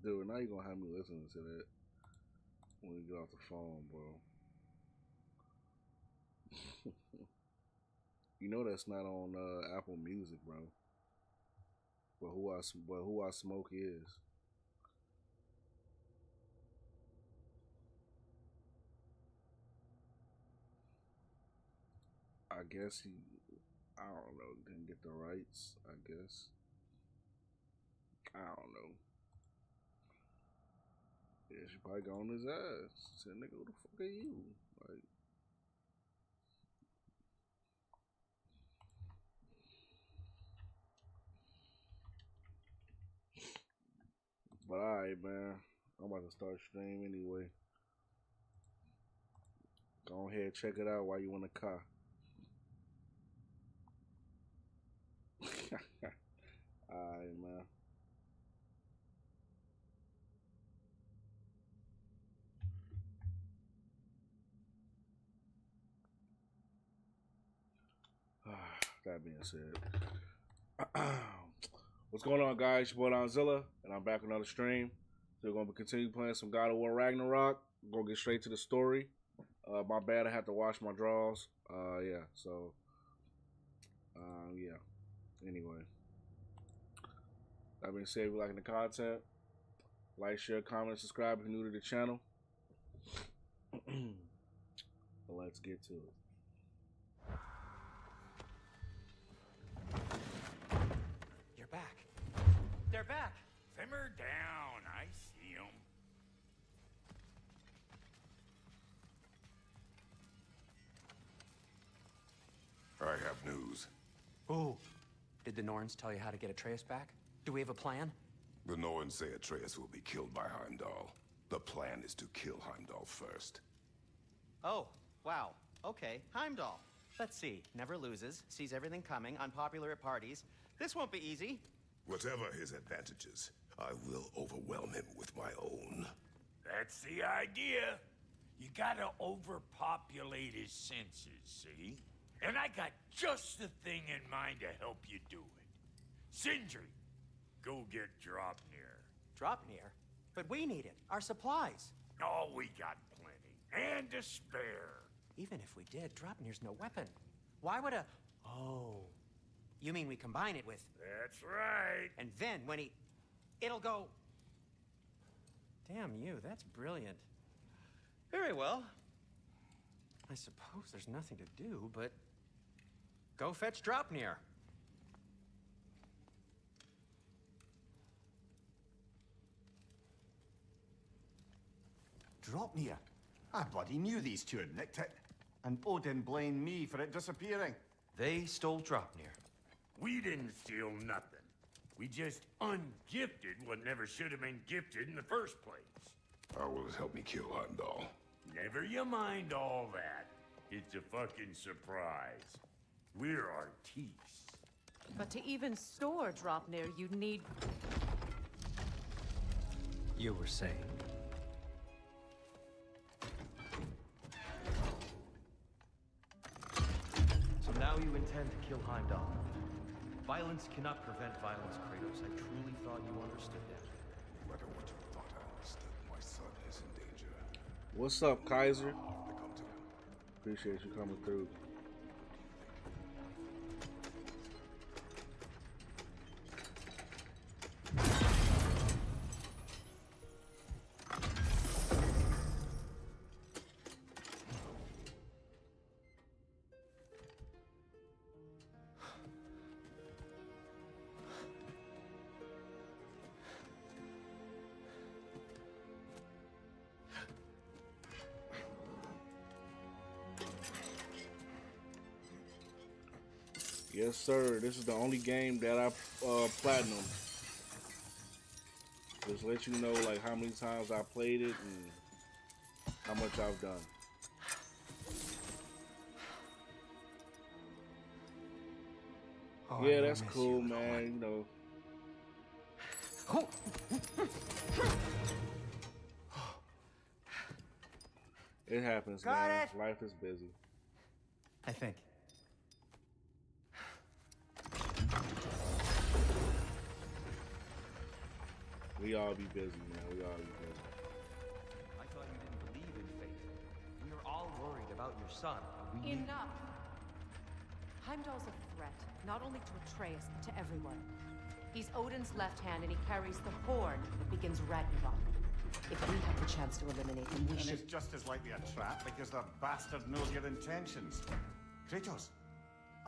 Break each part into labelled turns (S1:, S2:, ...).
S1: Dude, now you're gonna have me listening to that when we get off the phone, bro. You know that's not on Apple Music, bro. But who I smoke is. I guess he, I don't know, didn't get the rights. I guess I don't know. Yeah, she probably got on his ass. Said, nigga, who the fuck are you? Like, but alright, man. I'm about to start stream anyway. Go ahead, check it out while you in the car. Alright, man. That being said, what's going on, guys? Your boy Donzilla, and I'm back with another stream. So we're gonna continue playing some God of War Ragnarok. We're gonna get straight to the story. My bad, I had to wash my drawers. Yeah. So, yeah. Anyway, that being said, if you're liking the content, like, share, comment, subscribe if you're new to the channel. But let's get to it.
S2: You're back. They're back.
S3: Simmer down. I see them.
S4: I have news.
S2: Ooh. Did the Norns tell you how to get Atreus back? Do we have a plan?
S4: The Norns say Atreus will be killed by Heimdall. The plan is to kill Heimdall first.
S5: Oh, wow. Okay, Heimdall. Let's see. Never loses, sees everything coming, unpopular at parties. This won't be easy.
S4: Whatever his advantages, I will overwhelm him with my own.
S3: That's the idea. You gotta overpopulate his senses, see? And I got just the thing in mind to help you do it. Sindri, go get Dropnir.
S5: Dropnir? But we need it. Our supplies.
S3: Oh, we got plenty. And to spare.
S5: Even if we did, Dropnir's no weapon. Why would a... Oh. You mean we combine it with...
S3: That's right.
S5: And then when he... It'll go... Damn you, that's brilliant. Very well. I suppose there's nothing to do, but... Go fetch Dropnir.
S6: Dropnir? I bloody knew these two had nicked it. And Odin blamed me for it disappearing.
S2: They stole Dropnir.
S3: We didn't steal nothing. We just ungifted what never should have been gifted in the first place.
S4: How will it help me kill Heimdall?
S3: Never you mind all that. It's a fucking surprise. We're artistes.
S7: But to even store Dropnir, you'd need...
S2: You were saying?
S8: So now you intend to kill Heimdall. Violence cannot prevent violence, Kratos. I truly thought you understood that.
S4: No matter what you thought I understood, my son is in danger.
S1: What's up, Kaiser?
S4: I have to come to him.
S1: Appreciate you coming through. Yes, sir. This is the only game that I platinum. Just let you know like how many times I played it and how much I've done.
S2: Oh,
S1: Yeah, that's cool, man. You know. It happens,
S5: Got
S1: man.
S5: it.
S1: Life is busy.
S5: I think.
S1: We all be busy, man. We all be busy.
S8: I thought you didn't believe in fate. We are all worried about your son. And we need...
S7: Enough! Heimdall's a threat, not only to Atreus, but to everyone. He's Odin's left hand, and he carries the horn that begins Ragnarok. If we have the chance to eliminate him, we
S6: And
S7: should...
S6: it's just as likely a trap because the bastard knows your intentions. Kratos,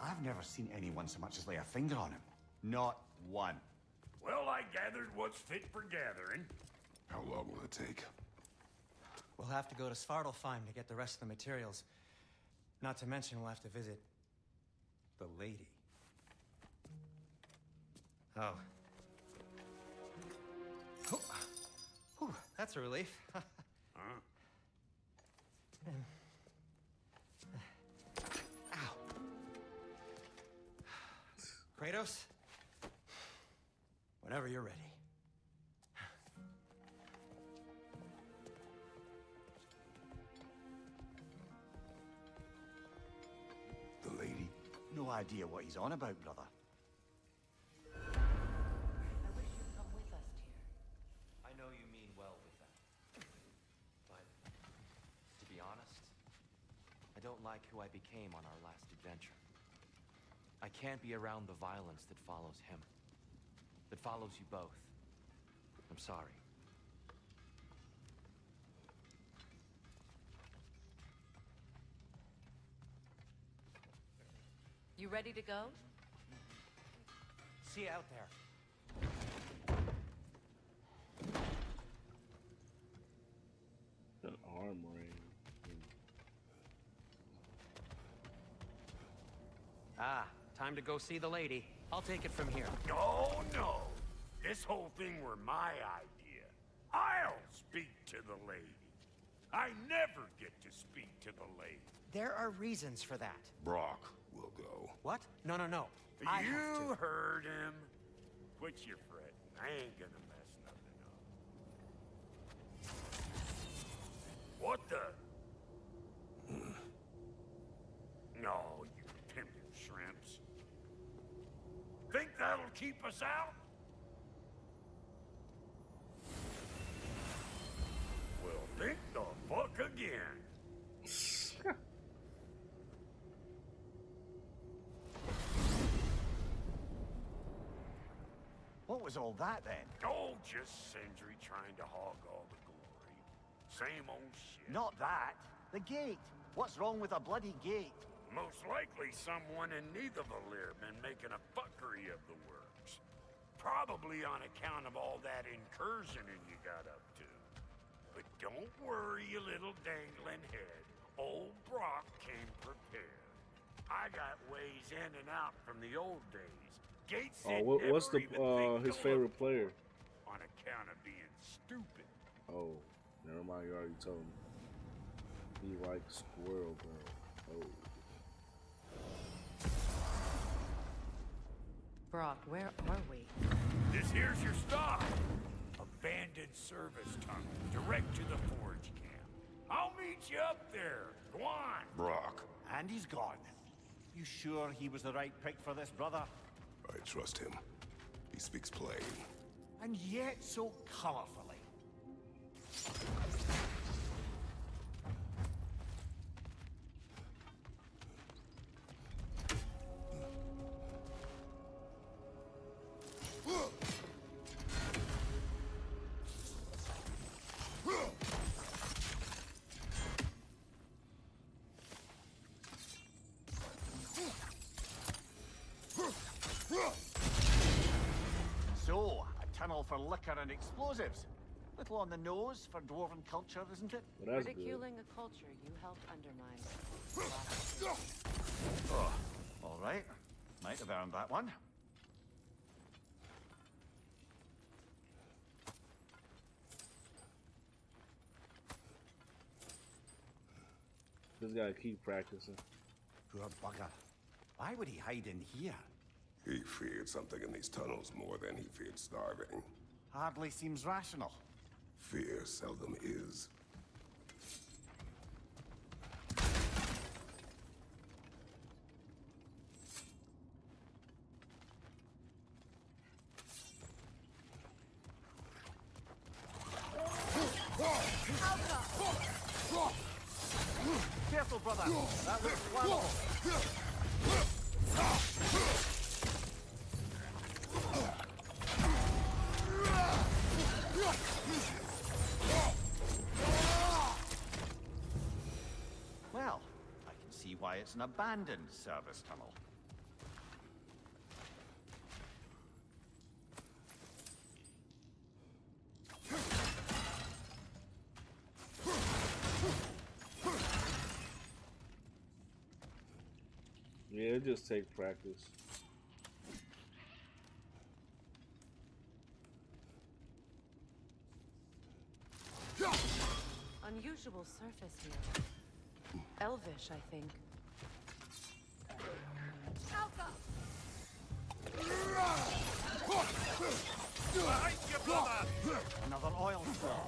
S6: I've never seen anyone so much as lay a finger on him. Not one.
S3: Well, I gathered what's fit for gathering.
S4: How long will it take?
S5: We'll have to go to Svartalfheim to get the rest of the materials. Not to mention we'll have to visit the lady. Oh. Oh. Whew, that's a relief.
S3: Huh?
S5: Ow. Kratos? Whenever you're ready.
S4: The lady?
S6: No idea what he's on about, brother.
S7: I wish you'd come with us, dear.
S8: I know you mean well with that. But, to be honest, I don't like who I became on our last adventure. I can't be around the violence that follows him. That follows you both. I'm sorry.
S7: You ready to go?
S5: See you out there.
S1: An arm ring.
S5: Ah, time to go see the lady. I'll take it from here.
S3: Oh, no. This whole thing were my idea. I'll speak to the lady. I never get to speak to the lady.
S5: There are reasons for that.
S4: Brock will go.
S5: What? No, no, no. I have
S3: You
S5: to.
S3: heard him. Quit your fretting. I ain't gonna mess nothing up. What the? No, you pimpin' shrimps. Think that'll keep us out? Well, think the fuck again.
S6: What was all that then?
S3: Oh, just Sindri trying to hog all the glory. Same old shit.
S6: Not that. The gate. What's wrong with a bloody gate?
S3: Most likely someone in Nidavellir been making a fuckery of the works. Probably on account of all that incursioning you got up to. But don't worry, you little dangling head. Old Brock came prepared. I got ways in and out from the old days. Gates
S1: Oh, what's the his favorite player?
S3: On account of being stupid.
S1: Oh, never mind. You already told me. He likes Squirrel Girl. Oh.
S7: Brock, where are we?
S3: This here's your stop. Abandoned service tunnel, direct to the forge camp. I'll meet you up there. Go on.
S4: Brock.
S6: And he's gone. You sure he was the right pick for this, brother?
S4: I trust him. He speaks plain.
S6: And yet so colorfully. So, a tunnel for liquor and explosives. Little on the nose for dwarven culture, isn't it?
S1: Well, that's good.
S7: Ridiculing a culture you helped undermine.
S6: Oh, all right. Might have earned that one.
S1: Just gotta keep practicing.
S6: Poor bugger. Why would he hide in here?
S4: He feared something in these tunnels more than he feared starving.
S6: Hardly seems rational.
S4: Fear seldom is.
S6: brother. That looks flammable. Well, I can see why it's an abandoned service tunnel.
S1: Yeah, it just takes practice.
S7: Unusual surface here. Elvish, I think.
S6: Another oil spill.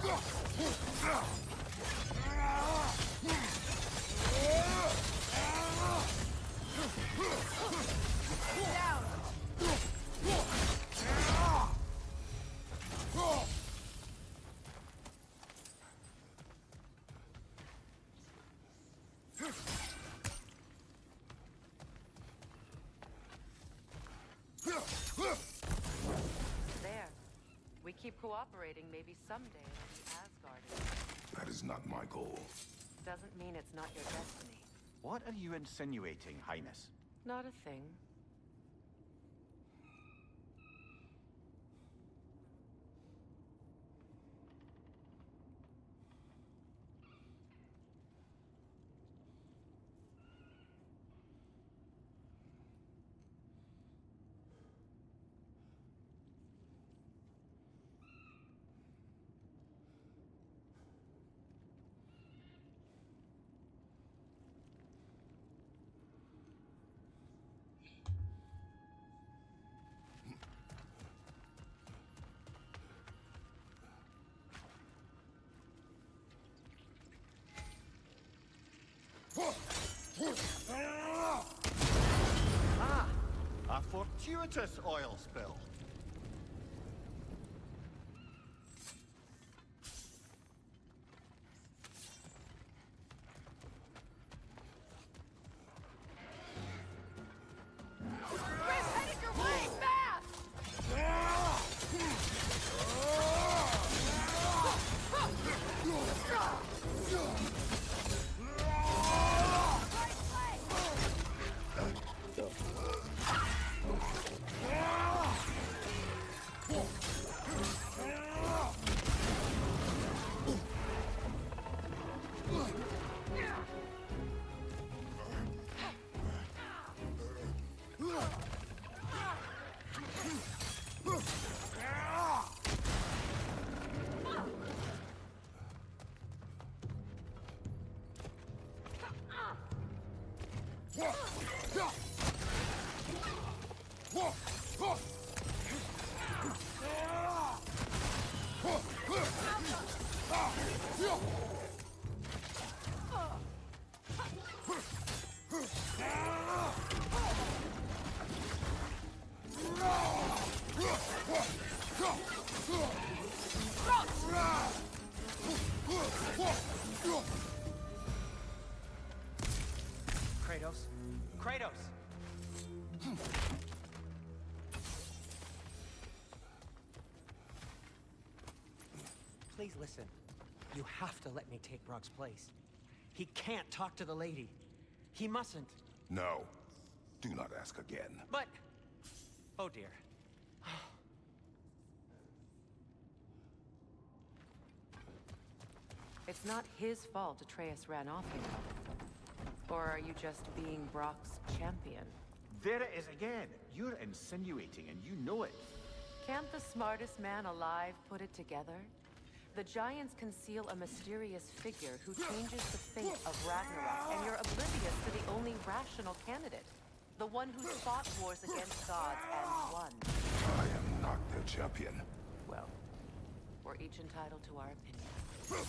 S7: There. We keep cooperating, maybe someday it'll be Asgard.
S4: That is not my goal.
S7: Doesn't mean it's not your destiny.
S6: What are you insinuating, Highness?
S7: Not a thing.
S6: Ah! A fortuitous oil spill.
S5: Kratos? Kratos! Please listen. You have to let me take Brock's place. He can't talk to the lady. He mustn't.
S4: No. Do not ask again.
S5: But... Oh dear.
S7: It's not his fault Atreus ran off him. Or are you just being Brock's champion?
S6: There it is again. You're insinuating and you know it.
S7: Can't the smartest man alive put it together? The Giants conceal a mysterious figure who changes the fate of Ragnarok, and you're oblivious to the only rational candidate. The one who fought wars against gods and won.
S4: I am not their champion.
S7: Well, we're each entitled to our opinion.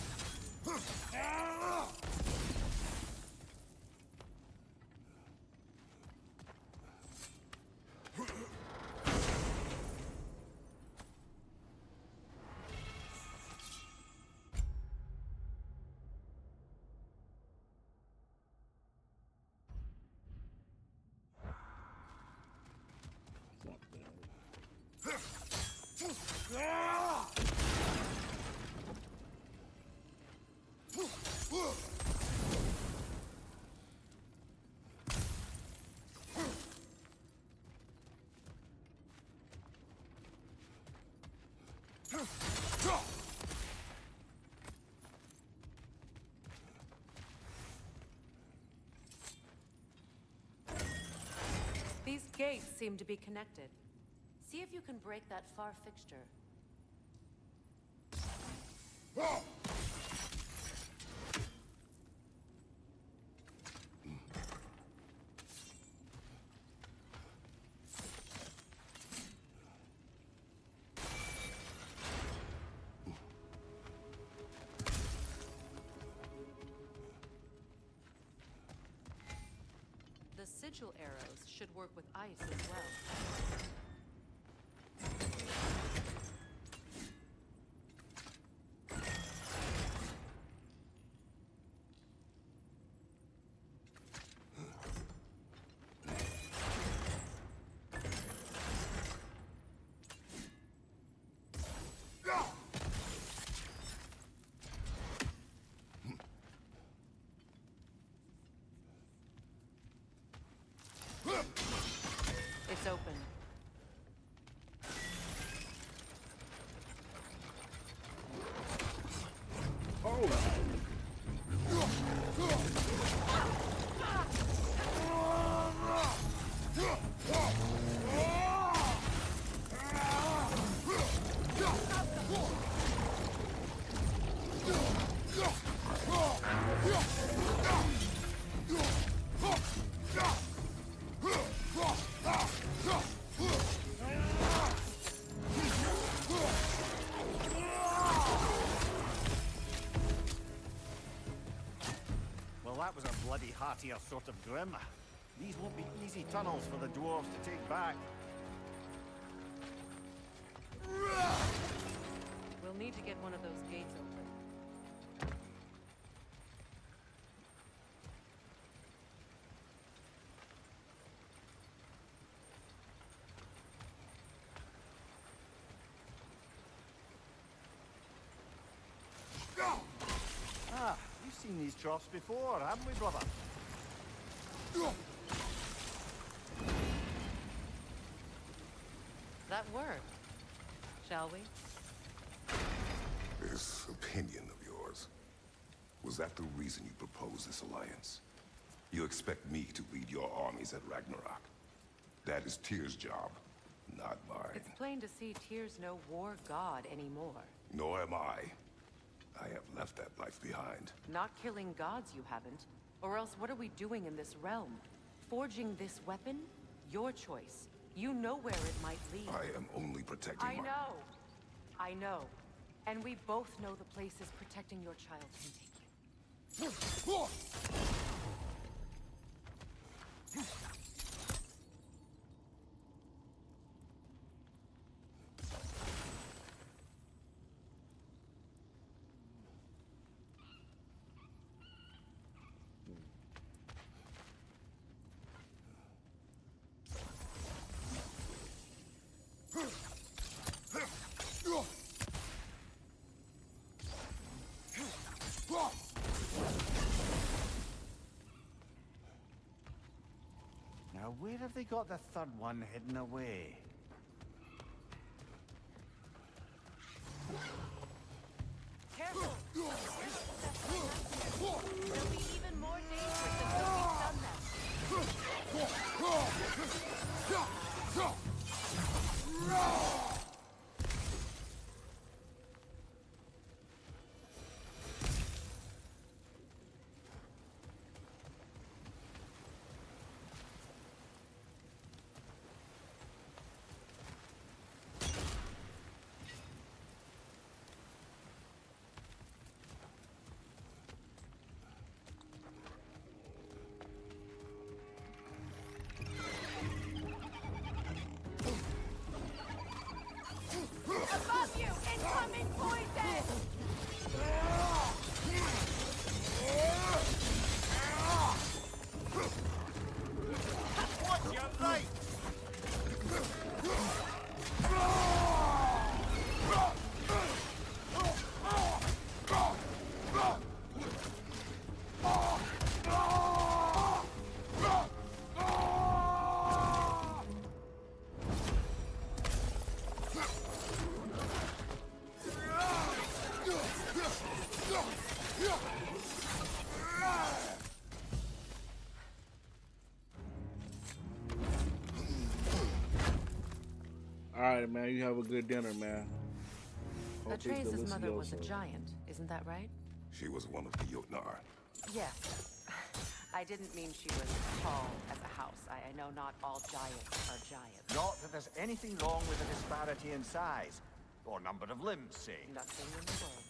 S7: These gates seem to be connected. See if you can break that far fixture. The sigil arrows should work with ice as well. It's open.
S6: Well, that was a bloody heartier sort of grim. These won't be easy tunnels for the dwarves to take back.
S7: We'll need to get one of those gates open.
S6: Ah, we've seen these troughs before, haven't we, brother?
S7: That worked. Shall we?
S4: This opinion of yours, was that the reason you proposed this alliance? You expect me to lead your armies at Ragnarok? That is Tyr's job, not mine.
S7: It's plain to see Tyr's no war god anymore.
S4: Nor am I. I have left that life behind.
S7: Not killing gods, you haven't. Or else what are we doing in this realm? Forging this weapon? Your choice. You know where it might lead.
S4: I am only protecting
S7: I
S4: my...
S7: know. I know. And we both know the places protecting your child can take you.
S6: Now, where have they got the third one hidden away?
S7: Careful! They'll be even more dangerous until we've done them.
S1: right, man. You have a good dinner, man. Hope it's
S7: Atreus' mother was a
S1: delicioso.
S7: giant, isn't that right?
S4: She was one of the Jotnar.
S7: Yes. I didn't mean she was tall as a house. I know not all giants are giants.
S6: Not that there's anything wrong with the disparity in size, or number of limbs, say.
S7: Nothing in the world.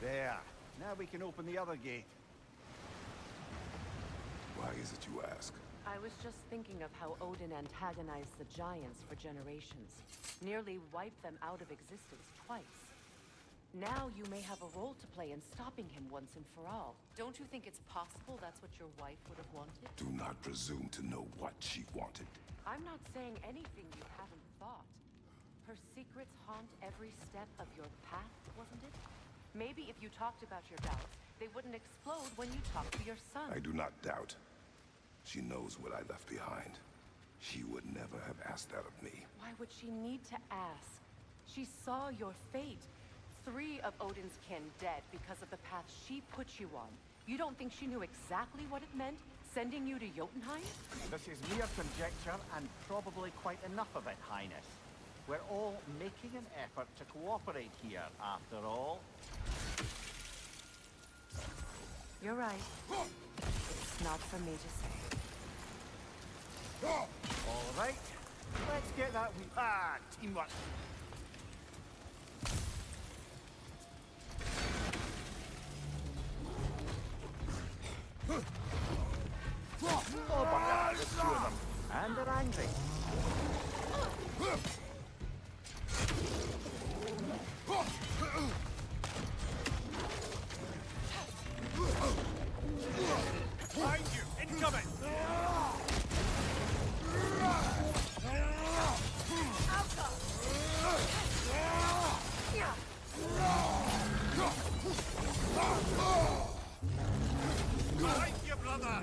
S6: There. Now we can open the other gate.
S4: Why is it you ask?
S7: I was just thinking of how Odin antagonized the giants for generations. Nearly wiped them out of existence twice. Now you may have a role to play in stopping him once and for all. Don't you think it's possible that's what your wife would have wanted?
S4: Do not presume to know what she wanted.
S7: I'm not saying anything you haven't thought. Her secrets haunt every step of your path, wasn't it? Maybe if you talked about your doubts, they wouldn't explode when you talked to your son.
S4: I do not doubt. She knows what I left behind. She would never have asked that of me.
S7: Why would she need to ask? She saw your fate. 3 of Odin's kin dead because of the path she put you on. You don't think she knew exactly what it meant, sending you to Jotunheim?
S6: This is mere conjecture, and probably quite enough of it, Highness. We're all making an effort to cooperate here, after all.
S7: You're right. It's not for me to say.
S6: All right, let's get that teamwork. Oh, bugger, there's 2 of them, and they're angry.
S3: Behind you! Incoming! Behind you, brother!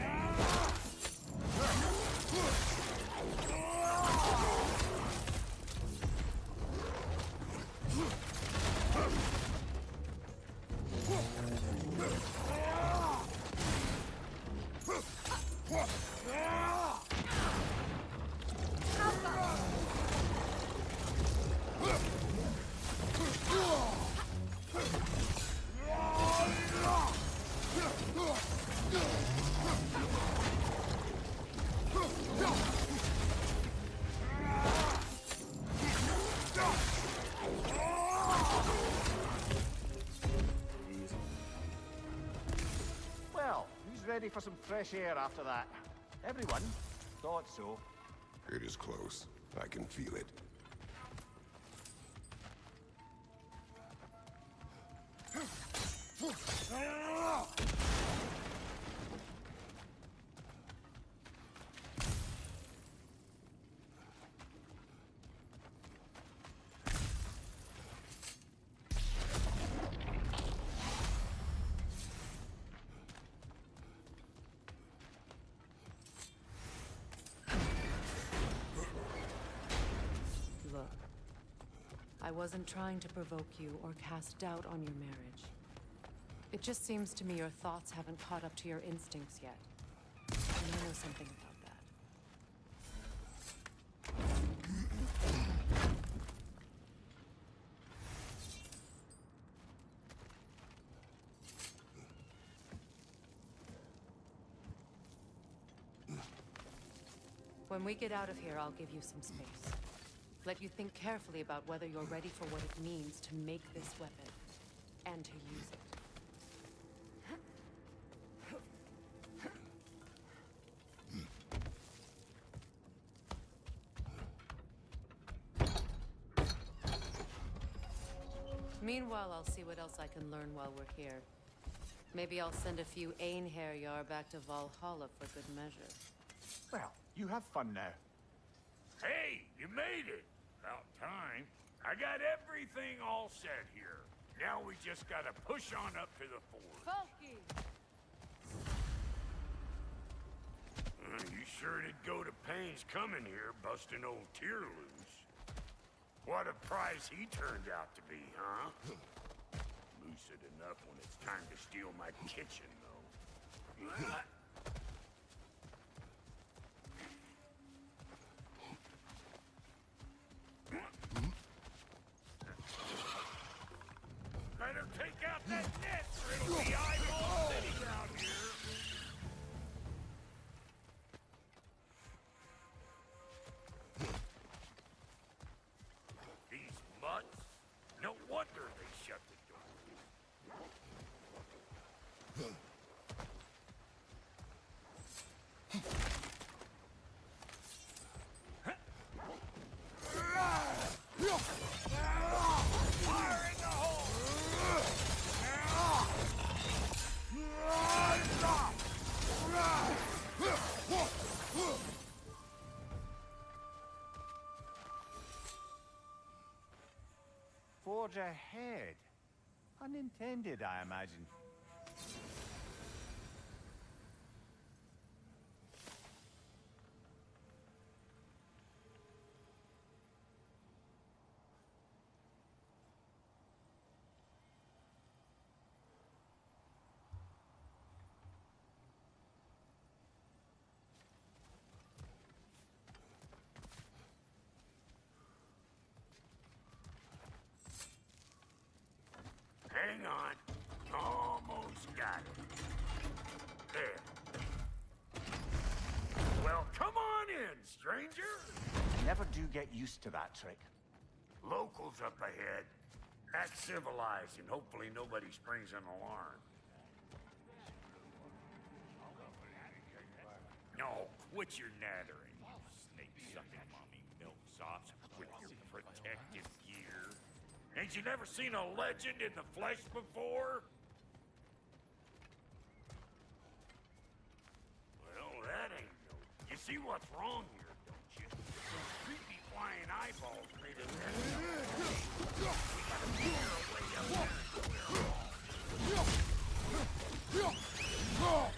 S6: Well, who's ready for some fresh air after that? Everyone? Thought so.
S4: It is close. I can feel it.
S7: I wasn't trying to provoke you or cast doubt on your marriage. It just seems to me your thoughts haven't caught up to your instincts yet. And I know something about that. When we get out of here, I'll give you some space. Let you think carefully about whether you're ready for what it means to make this weapon, and to use it. Meanwhile, I'll see what else I can learn while we're here. Maybe I'll send a few Einherjar back to Valhalla for good measure.
S6: Well, you have fun now.
S3: Hey, you made it! About time. I got everything all set here. Now we just gotta push on up to the fort.
S7: Falky!
S3: You sure did go to pains coming here, busting old Tyr loose. What a prize he turned out to be, huh? Lucid enough when it's time to steal my kitchen, though. Better take out that net, or it'll be eyeball city out here. These mutts? No wonder they shut the door. Fire in the hole!
S6: Forge ahead. Unintended, I imagine.
S3: Hang on. Almost got it. There. Well, come on in, stranger.
S6: Never do get used to that trick.
S3: Locals up ahead. Act civilized and hopefully nobody springs an alarm. No, quit your nattering, you snake-sucking mommy milksops with your protective gear. Ain't you never seen a legend in the flesh before? Well, that ain't no... You see what's wrong here, don't you? Those creepy flying eyeballs made it that. We gotta figure a way up there and clear them all.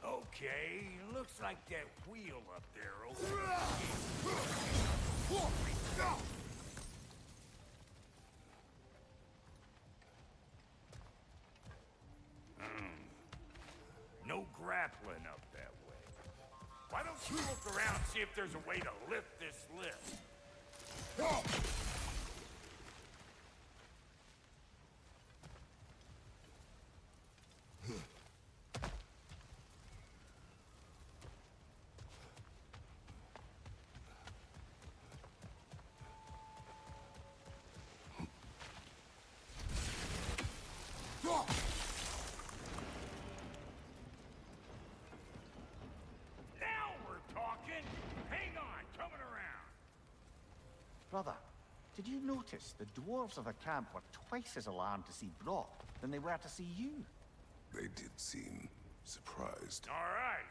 S3: Okay, looks like that wheel up there over No grappling up that way. Why don't you look around and see if there's a way to lift this lift?
S6: Brother, did you notice the dwarves of the camp were twice as alarmed to see Brock than they were to see you?
S4: They did seem surprised.
S3: All right.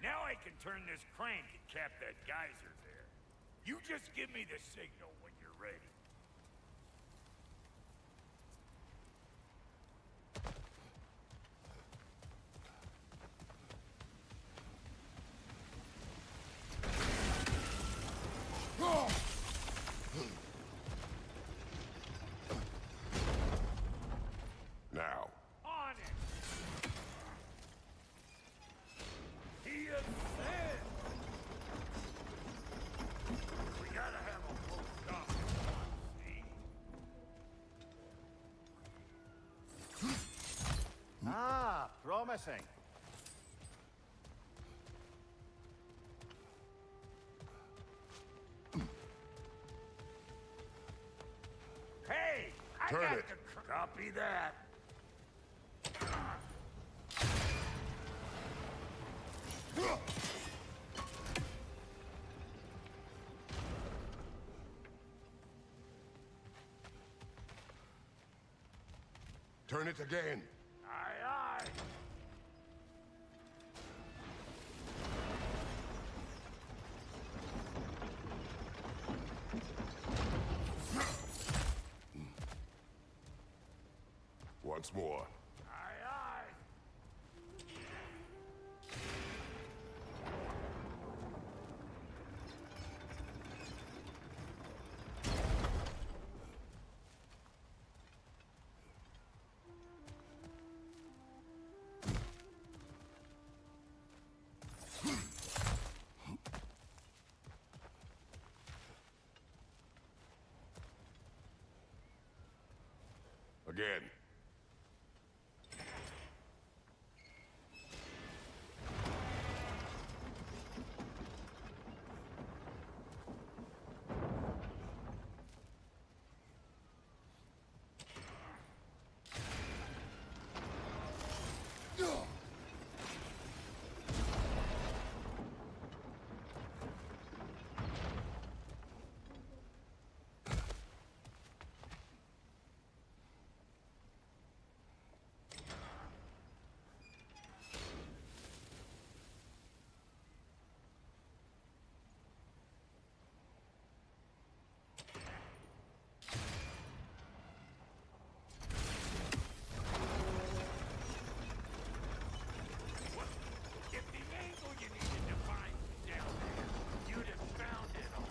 S3: Now I can turn this crank and cap that geyser there. You just give me the signal when you're ready.
S6: promising.
S3: Hey, I
S4: Turn
S3: got
S4: it.
S3: the copy that.
S4: Turn it again.
S3: Aye, aye.
S4: Once more.
S3: Aye, aye.
S4: Again.
S3: If the angle you needed to find was down there, you'd have found it already.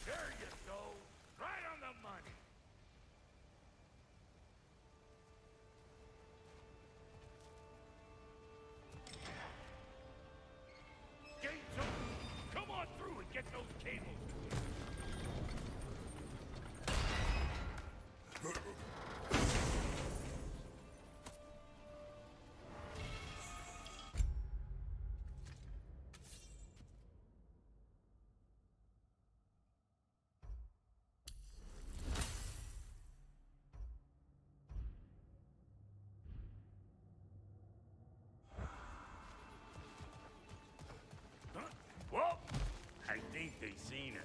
S3: There you go. Right on the money. Gates open. Come on through and get those cables. Huh? Whoa! I think they seen us.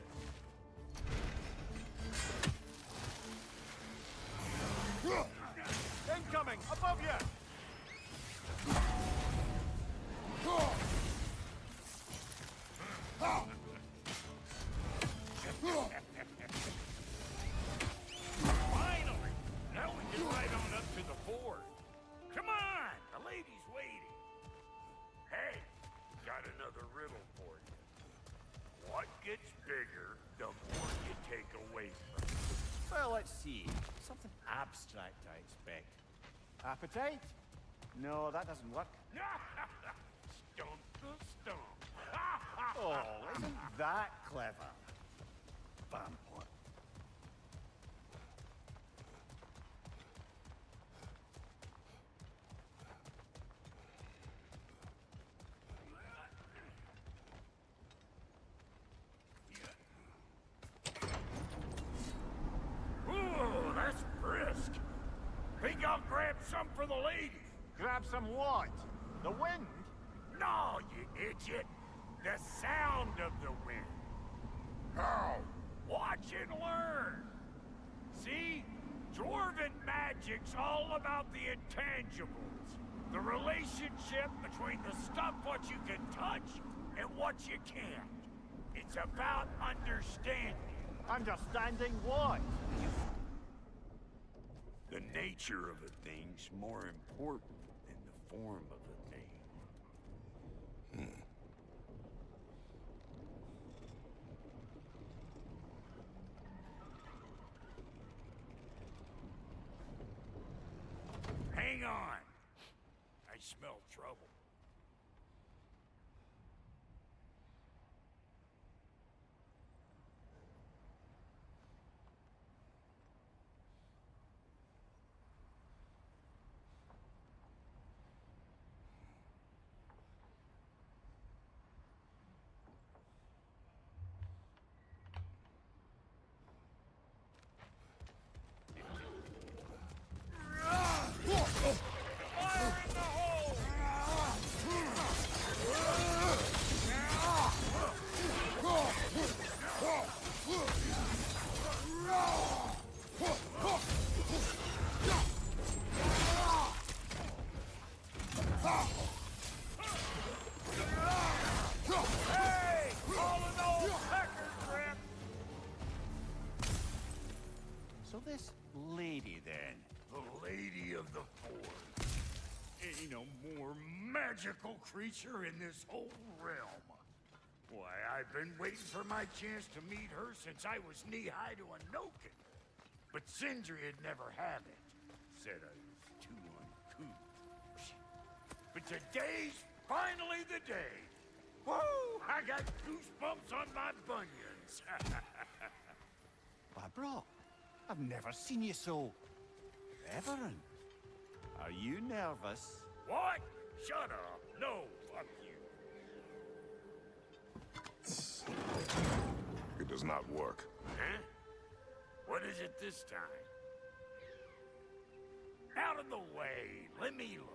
S6: Incoming! Above you!
S3: Finally! Now we can ride on up to the ford. Come on! The lady's waiting. Hey, got another riddle for you. What gets bigger the more you take away from it?
S6: Well, let's see. Something abstract, I expect. Appetite? No, that doesn't work.
S3: Stump the stump.
S6: Oh, isn't that clever? Vampire.
S3: Ooh, that's brisk. Think I'll grab some for the lady.
S6: Grab some what? The wind?
S3: No, you idiot! The sound of the wind. How? Watch and learn. See? Dwarven magic's all about the intangibles. The relationship between the stuff what you can touch and what you can't. It's about understanding.
S6: Understanding what?
S3: The nature of a thing's more important than the form of a thing. Hang on. I smell trouble. Fire in the hole! Hey! All in old pecker grip!
S6: So this lady, then?
S3: The Lady of the Forge. Ain't no more magical creature in this whole realm. Why, I've been waiting for my chance to meet her since I was knee-high to a Noken. But Sindri would never have it. Said I was too uncouth. But today's finally the day. Woo! I got goosebumps on my bunions.
S6: Why, bro, I've never seen you so... reverent. Are you nervous?
S3: What? Shut up. No, fuck you.
S4: It does not work.
S3: Huh? What is it this time? Out of the way. Let me look.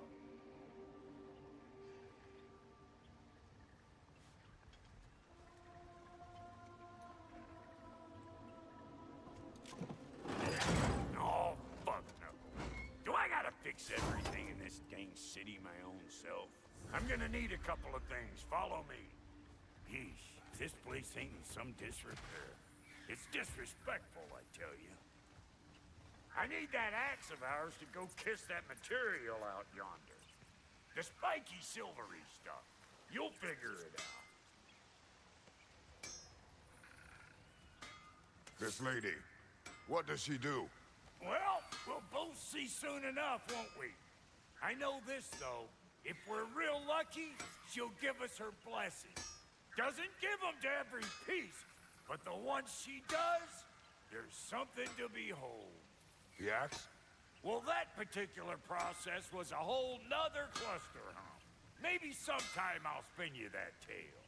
S3: Oh, fuck no. Do I gotta fix everything in this dang city my own self? I'm gonna need a couple of things. Follow me. Yeesh, this place ain't in some disrepair. It's disrespectful, I tell you. I need that axe of ours to go kiss that material out yonder. The spiky silvery stuff. You'll figure it out.
S4: This lady, what does she do?
S3: Well, we'll both see soon enough, won't we? I know this, though. If we're real lucky, she'll give us her blessing. Doesn't give them to every piece, but the ones she does, there's something to behold.
S4: The axe?
S3: Well, that particular process was a whole nother cluster hump. Maybe sometime I'll spin you that tale.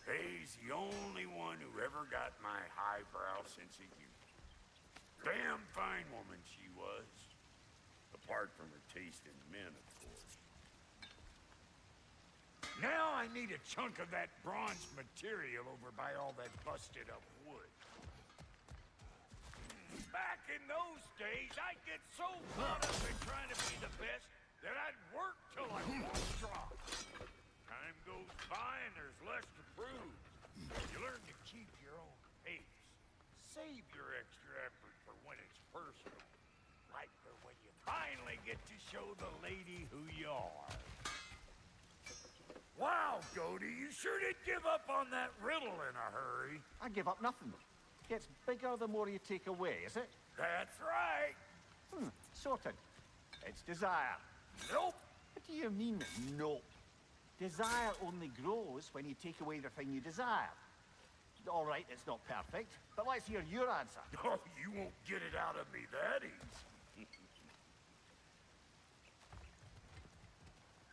S3: Faye's the only one who ever got my highbrow sense of humor. Damn fine woman she was. Apart from her taste in men, of course. Now I need a chunk of that bronze material over by all that busted up wood. Back in those days, I'd get so caught up in trying to be the best that I'd work till I won't drop. Time goes by and there's less to prove. You learn to keep your own save your extra effort for when it's personal. Like for when you finally get to show the lady who you are. Wow, Cody, you sure did give up on that riddle in a hurry.
S6: I give up nothing. Gets bigger the more you take away, is it?
S3: That's right.
S6: Sorted. It's desire.
S3: Nope.
S6: What do you mean, nope? Desire only grows when you take away the thing you desire. All right, it's not perfect, but let's hear your answer.
S3: Oh, you won't get it out of me that easy.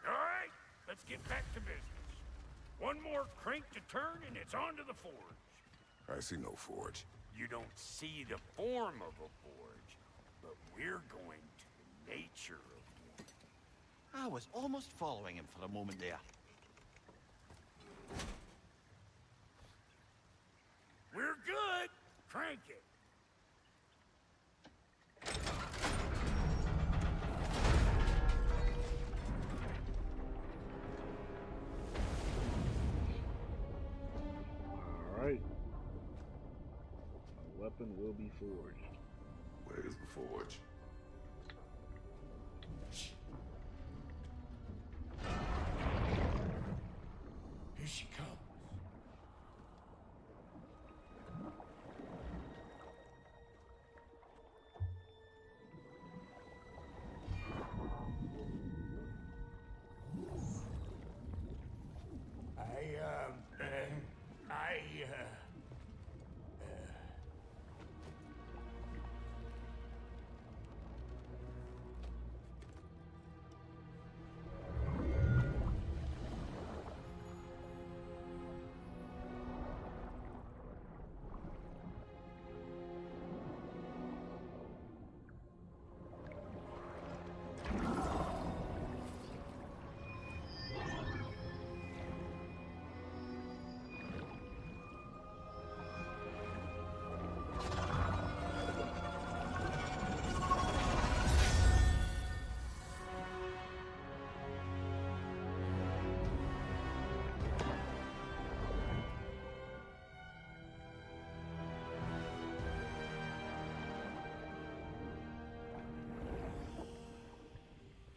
S3: All right, let's get back to business. One more crank to turn and it's on to the forge.
S4: I see no forge.
S3: You don't see the form of a forge, but we're going to the nature of one.
S6: I was almost following him for a moment there.
S3: We're good. Crank it.
S1: All right. A weapon will be forged.
S4: Where is the forge?
S3: Here she comes.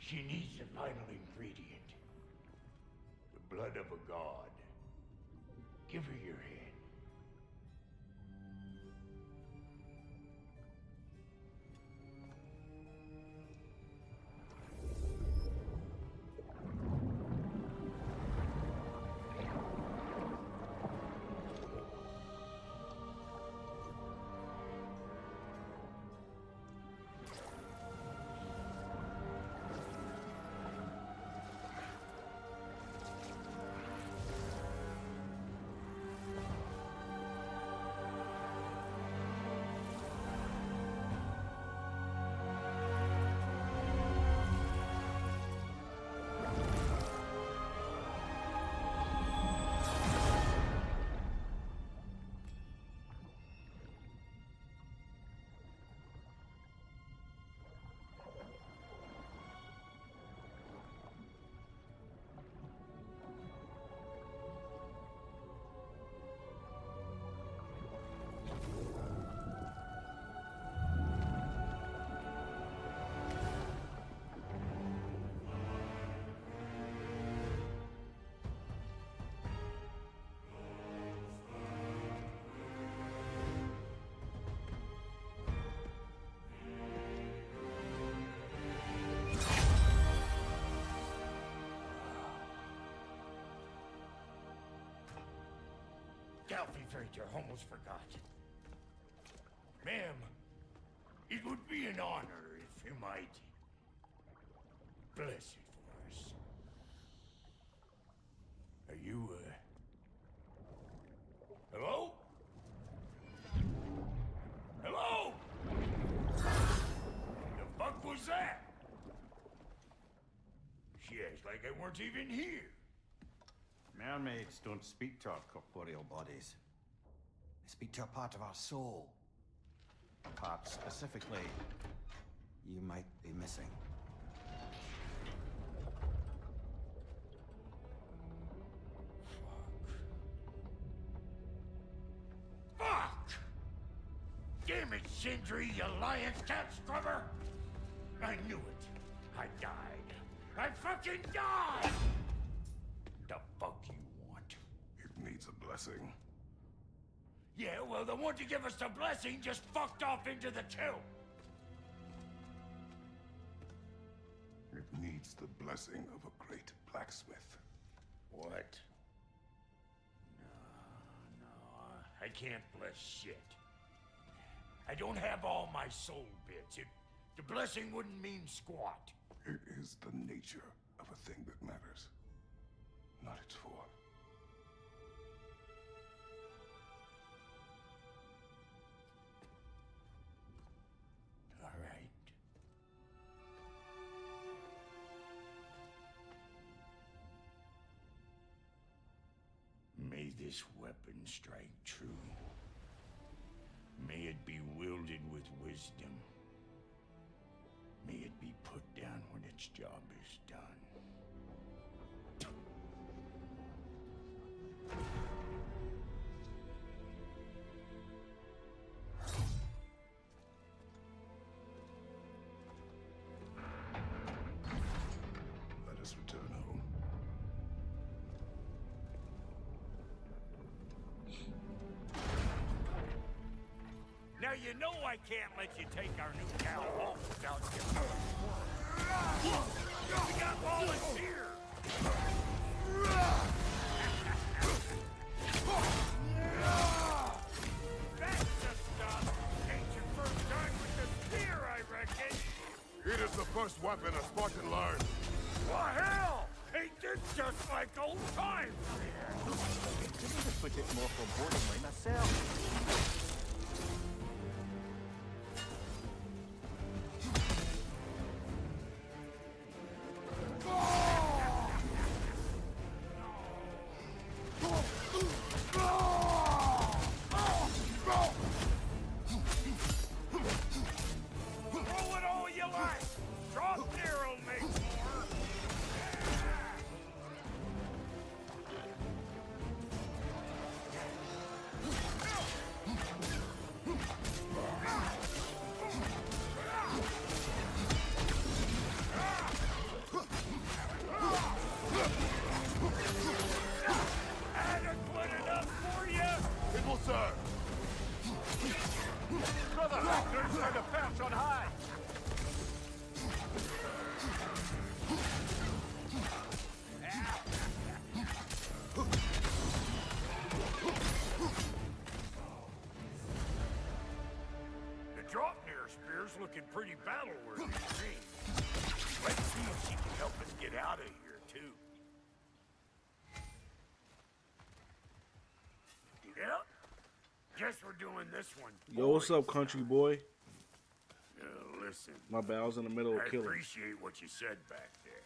S3: She needs the final ingredient. The blood of a god. Give her your hand. Galvin I almost forgot. Ma'am, it would be an honor if you might bless it for us. Are you, hello? Hello? The fuck was that? She acts like I weren't even here.
S6: Mermaids don't speak to our corporeal bodies. They speak to a part of our soul. A part specifically you might be missing.
S3: Fuck! Sindri, you lying cat scrubber! I knew it. I died. I fucking died! The fuck you want?
S4: It needs a blessing.
S3: Yeah, well, the one to give us the blessing just fucked off into the tomb.
S4: It needs the blessing of a great blacksmith.
S3: What? No, I can't bless shit. I don't have all my soul bits. The blessing wouldn't mean squat.
S4: It is the nature of a thing that matters, not its form.
S3: All right. May this weapon strike true. May it be wielded with wisdom. May it be put down when its job is done.
S4: Let us return home.
S3: Now you know I can't let you take our new cow home without getting we got volunteers! That's the stuff! Ain't your first time with the spear, I reckon!
S4: It is the first weapon a Spartan learned.
S3: Well, hell! Ain't this just like old times?
S6: Couldn't have put it more forebodingly myself.
S3: Throw it all you like! Drop there'll make more! Adequate enough for you?
S4: It will serve.
S6: Brother, there's trying to perch on high.
S3: The Draupnir spear's looking pretty battle-worthy to me. Let's see if she can help us get out of here, too. Yep. Guess we're doing this one.
S1: Yo, what's up, country boy?
S3: Listen.
S1: My bad, I was in the middle of
S3: I
S1: killing.
S3: appreciate what you said back there.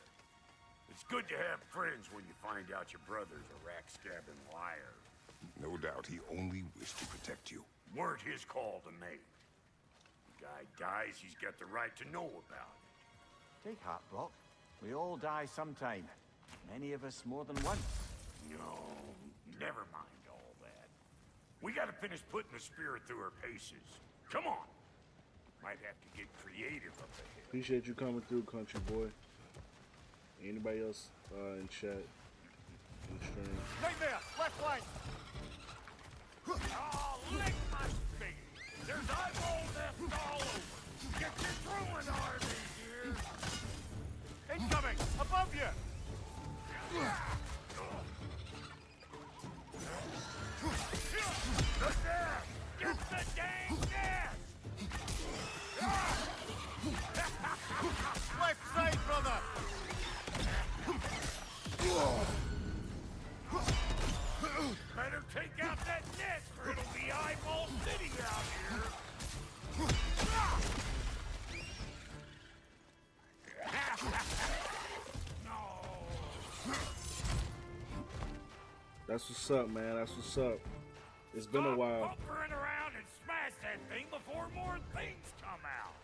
S3: It's good to have friends when you find out your brother's a rack-scabbing liar.
S4: No doubt he only wished to protect you.
S3: Weren't his call to make. The guy dies, he's got the right to know about it.
S6: Take heart, Brock. We all die sometime. Many of us more than once.
S3: No, never mind all that. We gotta finish putting the spirit through her paces. Come on. Might have to get creative up ahead.
S1: Appreciate you coming through, country boy. Anybody else in chat, in the stream?
S6: Right there, left flank.
S3: Oh, lick my feet! There's eyeball nest all over! Get your throwing army here!
S6: Incoming, above you.
S3: The nest! Get the dang nest!
S6: Left side, brother.
S3: Better take out that nest or it'll be eyeball city out here!
S1: That's what's up, man. That's what's up. It's been a while.
S3: Stop bumpering around and smash that thing before more things come out!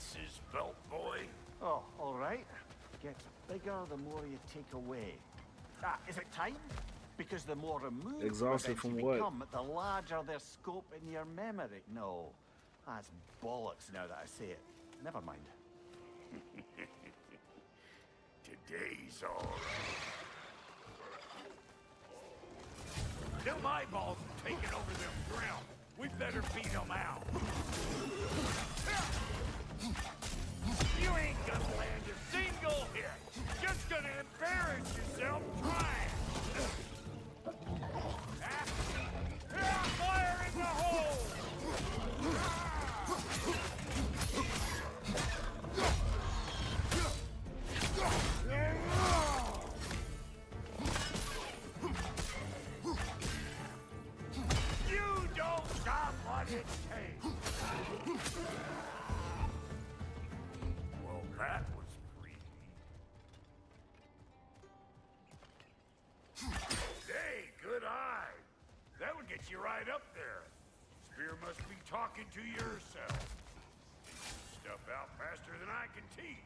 S3: glasses, belt boy?
S6: Oh, all right. Gets bigger the more you take away. Ah, is it time? Because the more removed
S1: Exhausted from what?
S6: become, the larger their scope in your memory. No, that's bollocks now that I say it. Never mind.
S3: Today's all right. Them eyeballs are taking over them ground. We better beat them out. You ain't gonna land a single hit. Just gonna embarrass yourself trying. Fire in the hole! You don't got what it takes. Well, that was freaky. Hey, good eye. That would get you right up there. Spear must be talking to yourself. Stuff out faster than I can teach.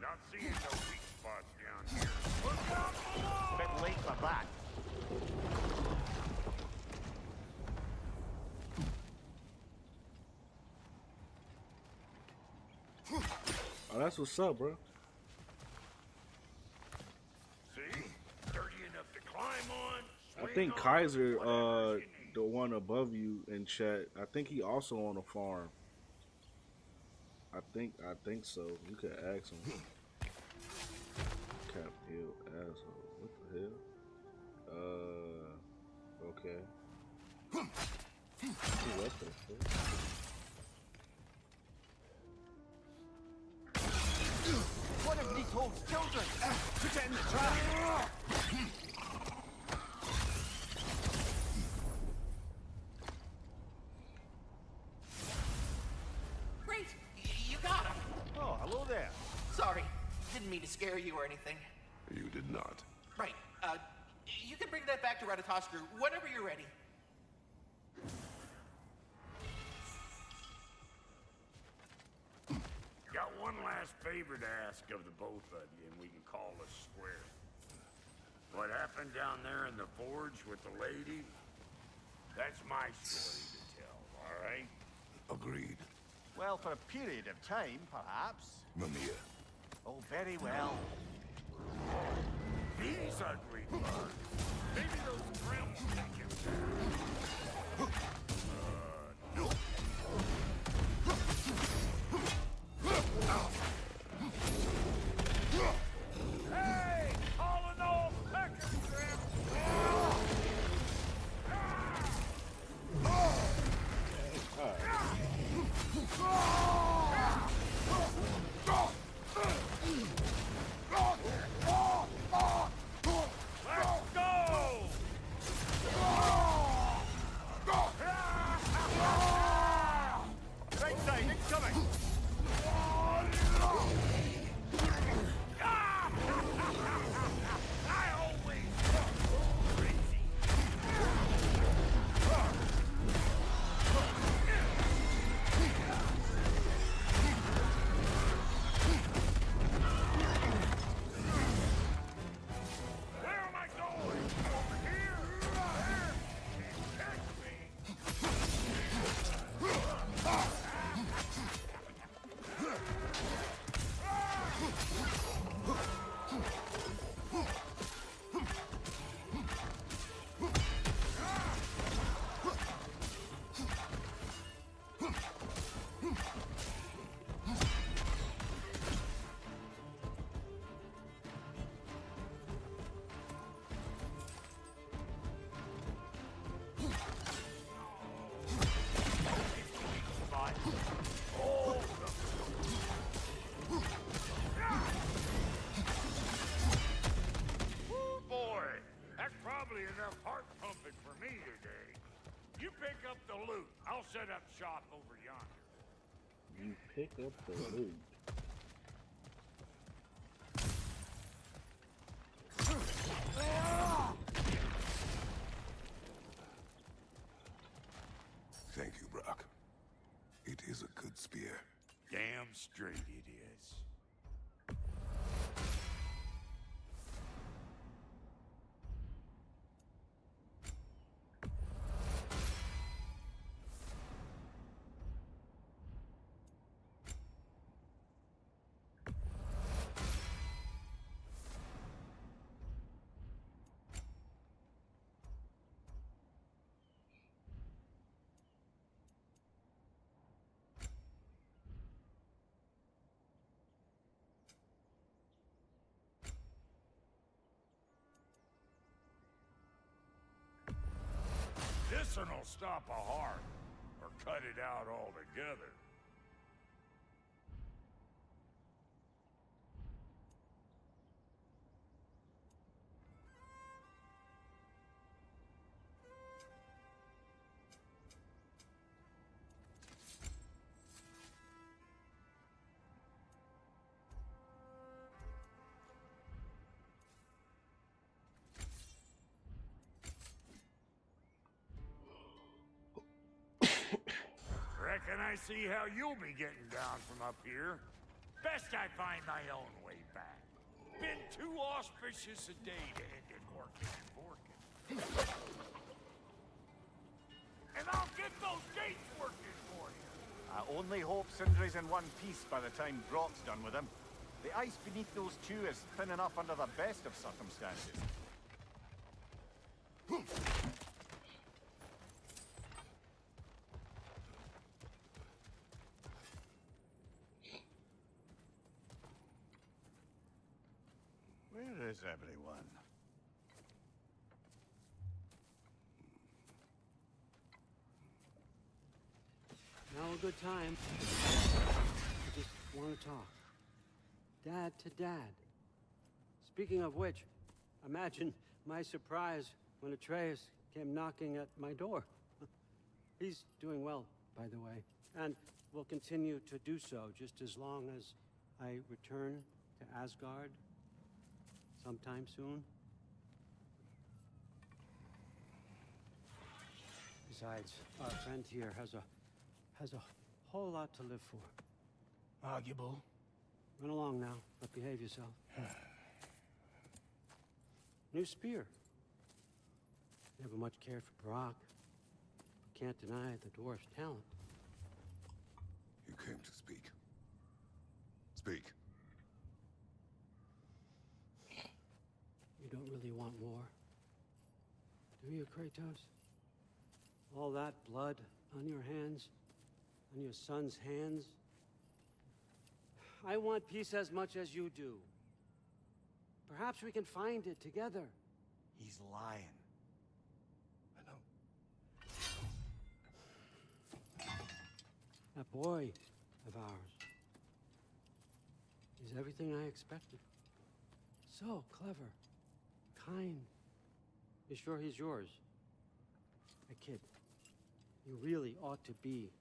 S3: Not seeing no weak spots down here. Look out below!
S6: Bit late for that.
S1: Oh, that's what's up, bro.
S3: See? Dirty enough to climb on.
S1: I think Kaiser, the one above you in chat, I think he also on a farm. I think so. You could ask him. Cap Hill asshole. What the hell? Okay. What the fuck?
S6: One of these holes children! Put it in the trap!
S9: Great! You got him!
S6: Oh, hello there.
S9: Sorry, didn't mean to scare you or anything.
S4: You did not.
S9: Right, you can bring that back to Ratatoscrew whenever you're ready.
S3: Got one last favor to ask of the both of you, and we can call us square. What happened down there in the forge with the lady? That's my story to tell, all right?
S4: Agreed.
S6: Well, for a period of time, perhaps.
S4: Mamiya.
S6: Oh, very well.
S3: These ugly bugs. Maybe those grim will take him down. Nope. Hey! All in all, pecker grim! Let's go!
S6: Right side, incoming!
S3: I always crazy. Where am I going? Over here? There? Can't catch me. Spot. Hold them. Woo, boy. That's probably enough heart pumping for me today. You pick up the loot. I'll set up shop over yonder.
S1: You pick up the loot.
S4: is a good spear.
S3: Damn straight it is. This'll stop a heart, or cut it out altogether. Reckon I see how you'll be getting down from up here. Best I find my own way back. Been too auspicious a day to end it working and working. And I'll get those gates working for you.
S6: I only hope Sindri's in one piece by the time Brock's done with him. The ice beneath those two is thin enough under the best of circumstances. Where is everyone?
S10: Now a good time. I just want to talk. Dad to dad. Speaking of which, imagine my surprise when Atreus came knocking at my door. He's doing well, by the way, and will continue to do so just as long as I return to Asgard sometime soon. Besides, our friend here has a whole lot to live for.
S11: Arguable.
S10: Run along now, but behave yourself. New spear. Never much cared for Brock. Can't deny the dwarf's talent.
S4: You came to speak. Speak.
S10: You don't really want war, do you, Kratos? All that blood on your hands, on your son's hands. I want peace as much as you do. Perhaps we can find it together.
S6: He's lying.
S4: I know.
S10: That boy of ours is everything I expected. So clever, kind. You sure he's yours? A kid. You really ought to be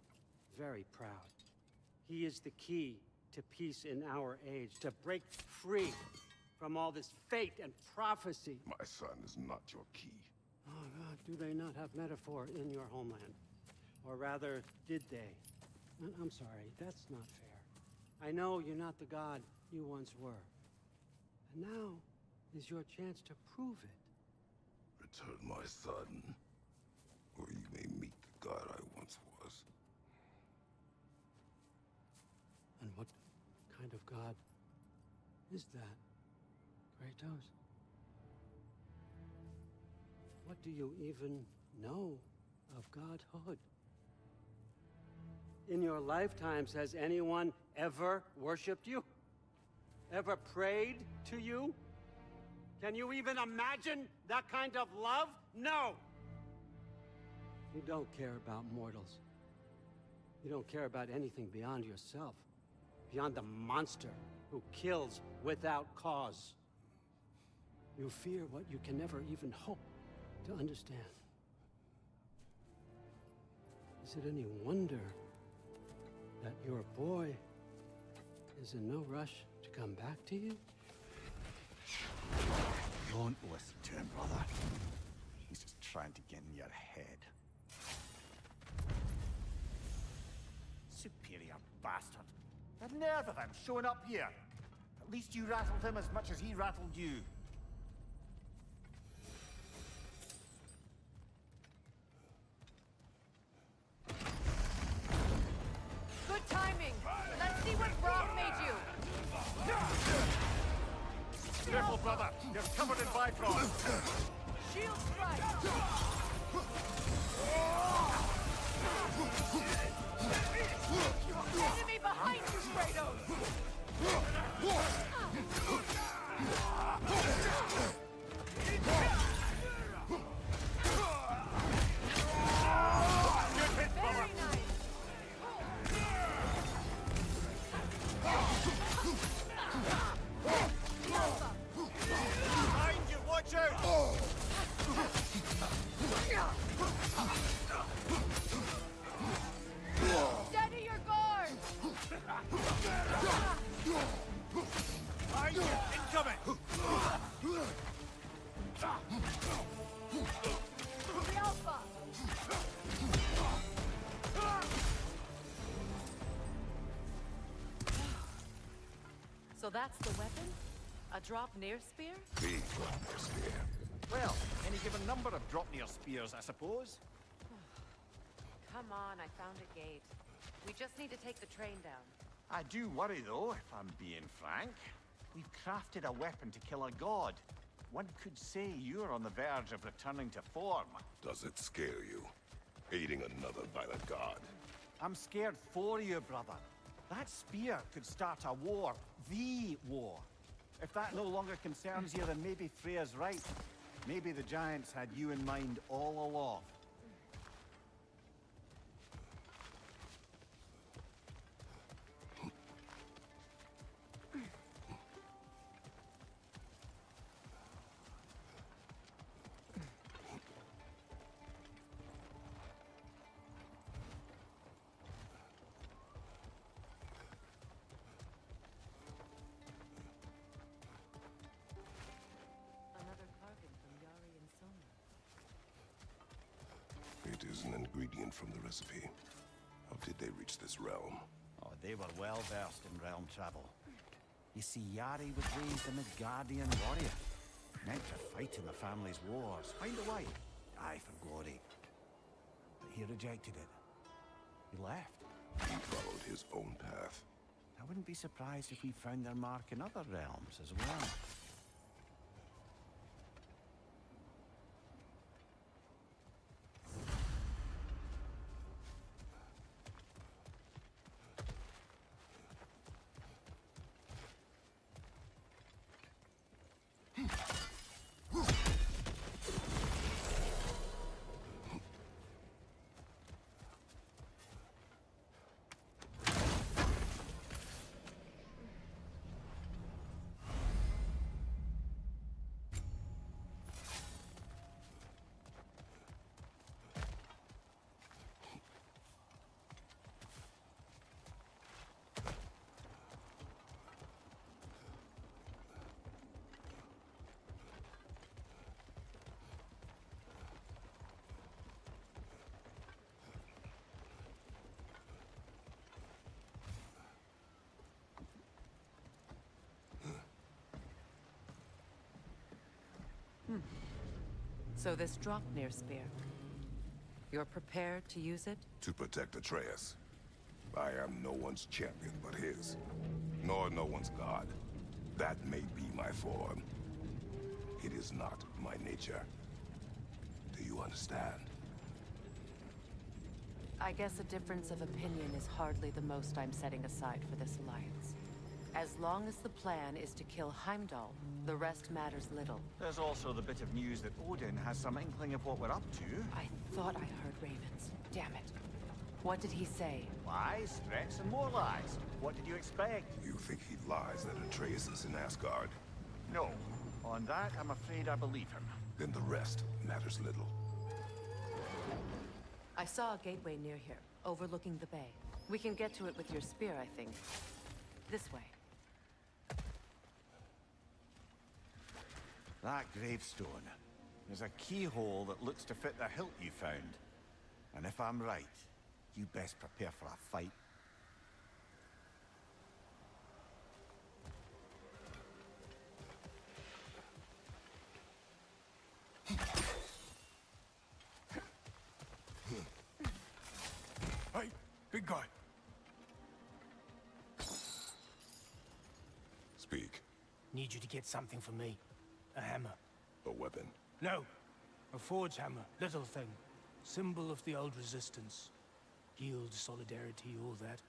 S10: very proud. He is the key to peace in our age, to break free from all this fate and prophecy.
S4: My son is not your key.
S10: Oh, God, do they not have metaphor in your homeland? Or rather, did they? I'm sorry, that's not fair. I know you're not the god you once were. And now is your chance to prove it.
S4: Return my son, or you may meet the god I once was.
S10: And what kind of god is that, Kratos? What do you even know of godhood? In your lifetimes, has anyone ever worshipped you? Ever prayed to you? Can you even imagine that kind of love? No! You don't care about mortals. You don't care about anything beyond yourself. Beyond the monster who kills without cause. You fear what you can never even hope to understand. Is it any wonder that your boy is in no rush to come back to you?
S6: Don't listen to him, brother. He's just trying to get in your head. bastard. The nerve of him showing up here. At least you rattled him as much as he rattled you.
S7: Good timing. Let's see what Brock made you.
S6: Careful, brother. You're covered in Bifrost.
S7: Shield strike. Enemy behind you, Kratos. Very nice.
S6: Behind you, watch out!
S7: Steady your guard.
S6: Behind you, incoming!
S7: The Alpha. So that's the weapon? A drop near spear?
S4: The Draupnir spear.
S6: Well, any given number of Draupnir spears, I suppose.
S7: Come on, I found a gate. We just need to take the train down.
S6: I do worry, though, if I'm being frank. We've crafted a weapon to kill a god. One could say you're on the verge of returning to form.
S4: Does it scare you? Aiding another violent god?
S6: I'm scared for you, brother. That spear could start a war. The war. If that no longer concerns you, then maybe Freya's right. Maybe the Giants had you in mind all along.
S7: Another carving from Yari and Soma.
S4: It is an ingredient from the recipe. How did they reach this realm?
S6: Oh, they were well versed in realm travel. You see, Yari was raised a Midgardian warrior. Meant to fight in the family's wars, find a wife, die for glory. But he rejected it. He left.
S4: He followed his own path.
S6: I wouldn't be surprised if we found their mark in other realms as well.
S7: So this Draupnir spear. You're prepared to use it?
S4: To protect Atreus. I am no one's champion but his. Nor no one's god. That may be my form. It is not my nature. Do you understand?
S7: I guess a difference of opinion is hardly the most I'm setting aside for this alliance. As long as the plan is to kill Heimdall, the rest matters little.
S6: There's also the bit of news that Odin has some inkling of what we're up to.
S7: I thought I heard ravens. Damn it. What did he say?
S6: Lies, threats, and more lies. What did you expect?
S4: You think he lies that Atreus is in Asgard?
S6: No. On that, I'm afraid I believe him.
S4: Then the rest matters little.
S7: I saw a gateway near here, overlooking the bay. We can get to it with your spear, I think. This way.
S6: That gravestone is a keyhole that looks to fit the hilt you found. And if I'm right, you best prepare for a fight.
S3: Big guy.
S4: Speak.
S11: Need you to get something for me. A hammer.
S4: A weapon.
S11: No. A forge hammer. Little thing. Symbol of the old resistance. Guild, solidarity, all that.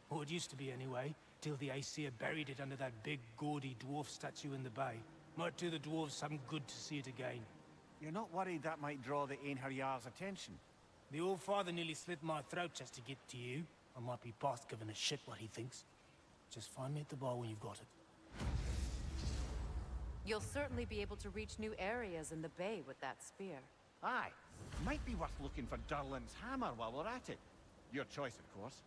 S11: Or it used to be anyway, till the Aesir buried it under that big, gaudy dwarf statue in the bay. Might do the dwarves some good to see it again.
S6: You're not worried that might draw the Einherjar's attention?
S11: The old father nearly slit my throat just to get to you. I might be past giving a shit what he thinks. Just find me at the bar when you've got it.
S7: You'll certainly be able to reach new areas in the bay with that spear.
S6: Aye. Might be worth looking for Durlin's hammer while we're at it. Your choice, of course.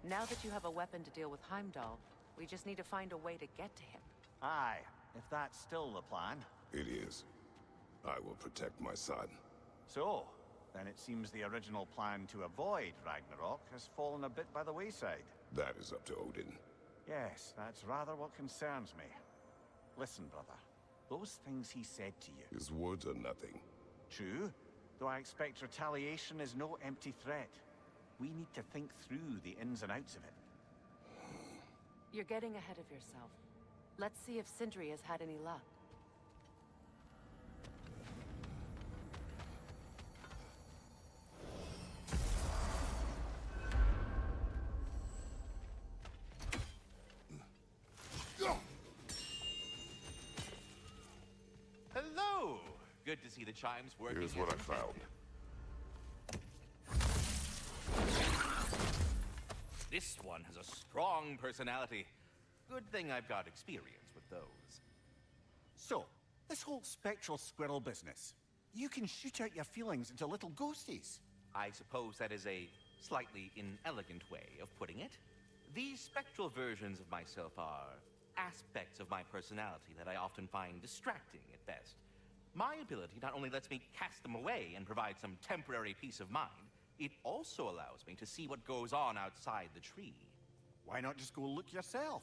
S7: Now that you have a weapon to deal with Heimdall, we just need to find a way to get to him.
S6: Aye, if that's still the plan.
S4: It is. I will protect my son.
S6: So, then it seems the original plan to avoid Ragnarok has fallen a bit by the wayside.
S4: That is up to Odin.
S6: Yes, that's rather what concerns me. Listen, brother. Those things he said to you.
S4: His words are nothing.
S6: True, though I expect retaliation is no empty threat. We need to think through the ins and outs of it.
S7: You're getting ahead of yourself. Let's see if Sindri has had any luck.
S9: Hello! Good to see the chimes working.
S4: Here's what I found.
S9: This one has a strong personality. Good thing I've got experience with those.
S6: So, this whole spectral squirrel business. You can shoot out your feelings into little ghosties.
S9: I suppose that is a slightly inelegant way of putting it. These spectral versions of myself are aspects of my personality that I often find distracting at best. My ability not only lets me cast them away and provide some temporary peace of mind, it also allows me to see what goes on outside the tree.
S6: Why not just go look yourself?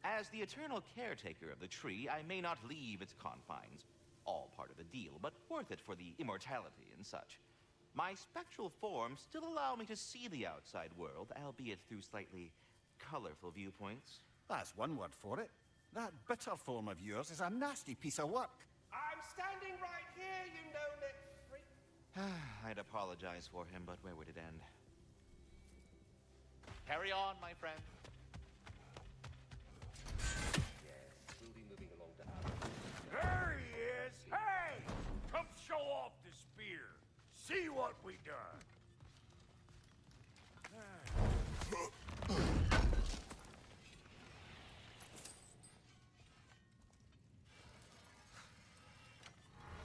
S9: As the eternal caretaker of the tree, I may not leave its confines. All part of the deal, but worth it for the immortality and such. My spectral forms still allow me to see the outside world, albeit through slightly colorful viewpoints.
S6: That's one word for it. That bitter form of yours is a nasty piece of work.
S9: I'm standing right here, you know-it freak. I'd apologize for him, but where would it end? Carry on, my friend. Yes, we'll be moving along to our...
S3: There he is! Hey! Come show off the spear. See what we done.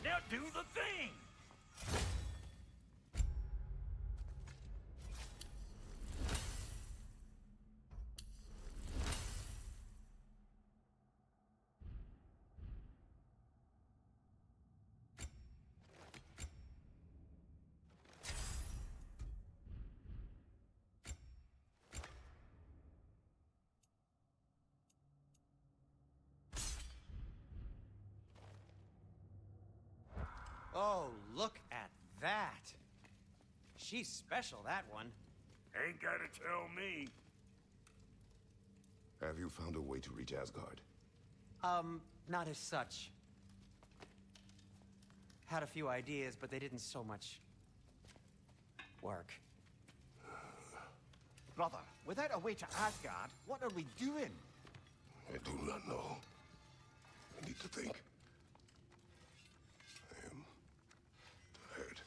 S3: Now do the thing!
S5: Oh, look at that. She's special, that one.
S3: Ain't gotta tell me.
S4: Have you found a way to reach Asgard?
S5: Not as such. Had a few ideas, but they didn't so much work.
S6: Brother, without a way to Asgard, what are we doing?
S4: I do not know. I need to think. I am tired.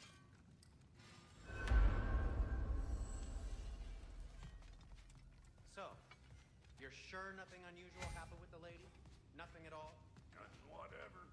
S5: So, you're sure nothing unusual happened with the lady? Nothing at all?
S3: Whatever.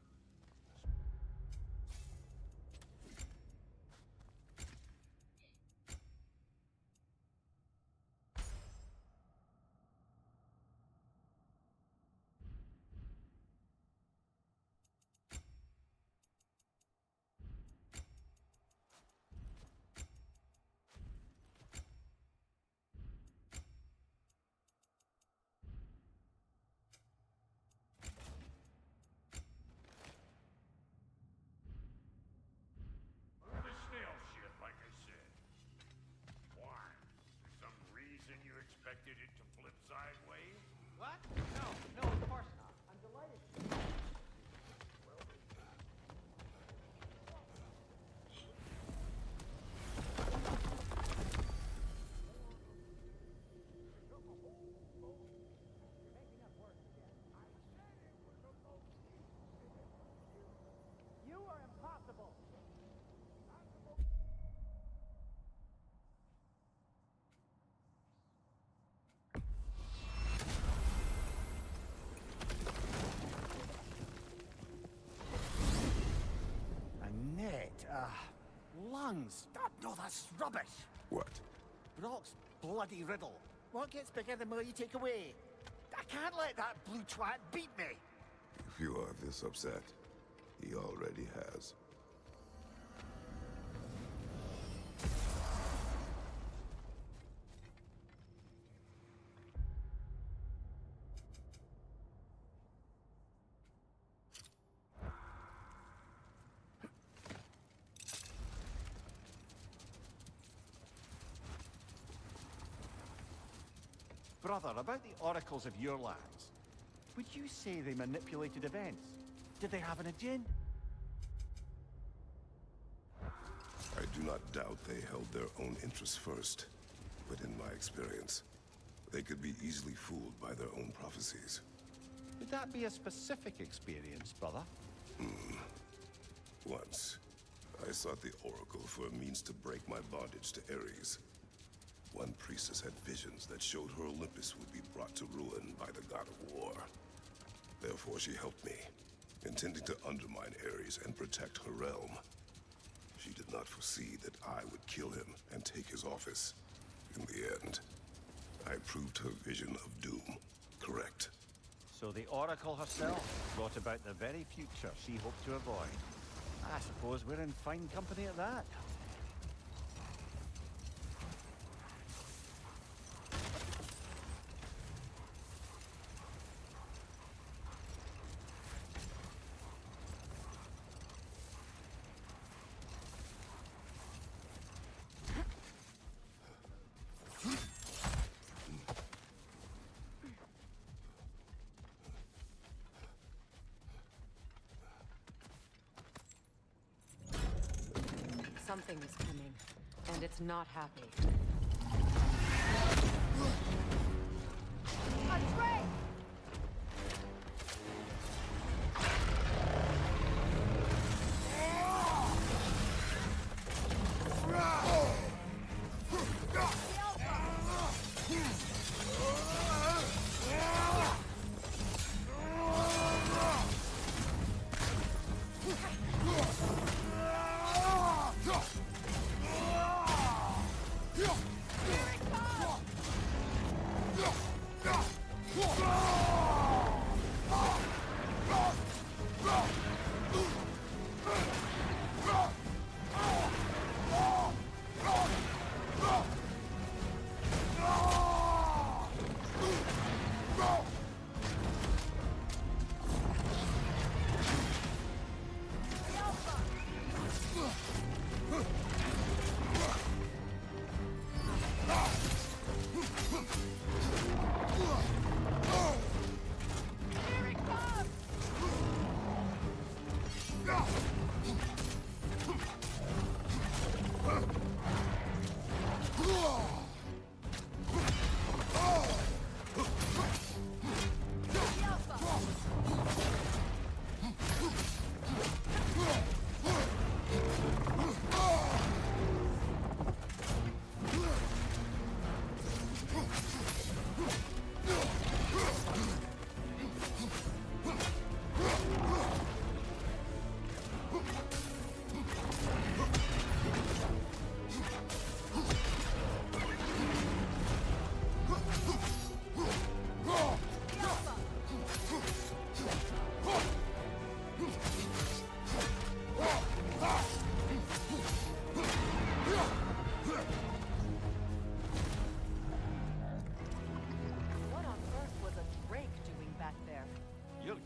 S6: runes. No, that's rubbish.
S4: What?
S6: Brock's bloody riddle. What gets bigger the more you take away? I can't let that blue twat beat me.
S4: If you are this upset, he already has.
S6: Brother, about the oracles of your lands, would you say they manipulated events? Did they have an agenda?
S4: I do not doubt they held their own interests first, but in my experience, they could be easily fooled by their own prophecies.
S6: Would that be a specific experience, brother?
S4: Once, I sought the Oracle for a means to break my bondage to Ares. One priestess had visions that showed her Olympus would be brought to ruin by the god of war. Therefore, she helped me, intending to undermine Ares and protect her realm. She did not foresee that I would kill him and take his office. In the end, I proved her vision of doom correct.
S6: So the Oracle herself brought about the very future she hoped to avoid. I suppose we're in fine company at that.
S7: Something is coming, and it's not happy. A train!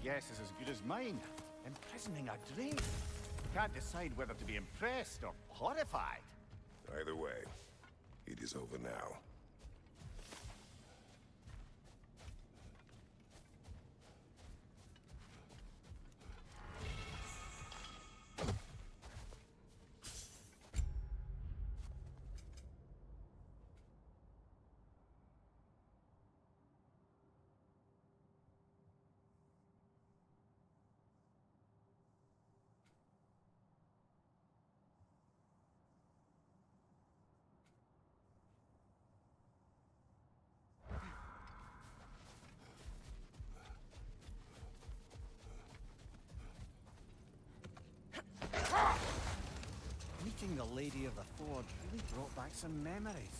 S6: Guess is as good as mine. Imprisoning a drake. Can't decide whether to be impressed or horrified.
S4: Either way, it is over now.
S6: Lady of the Forge really brought back some memories.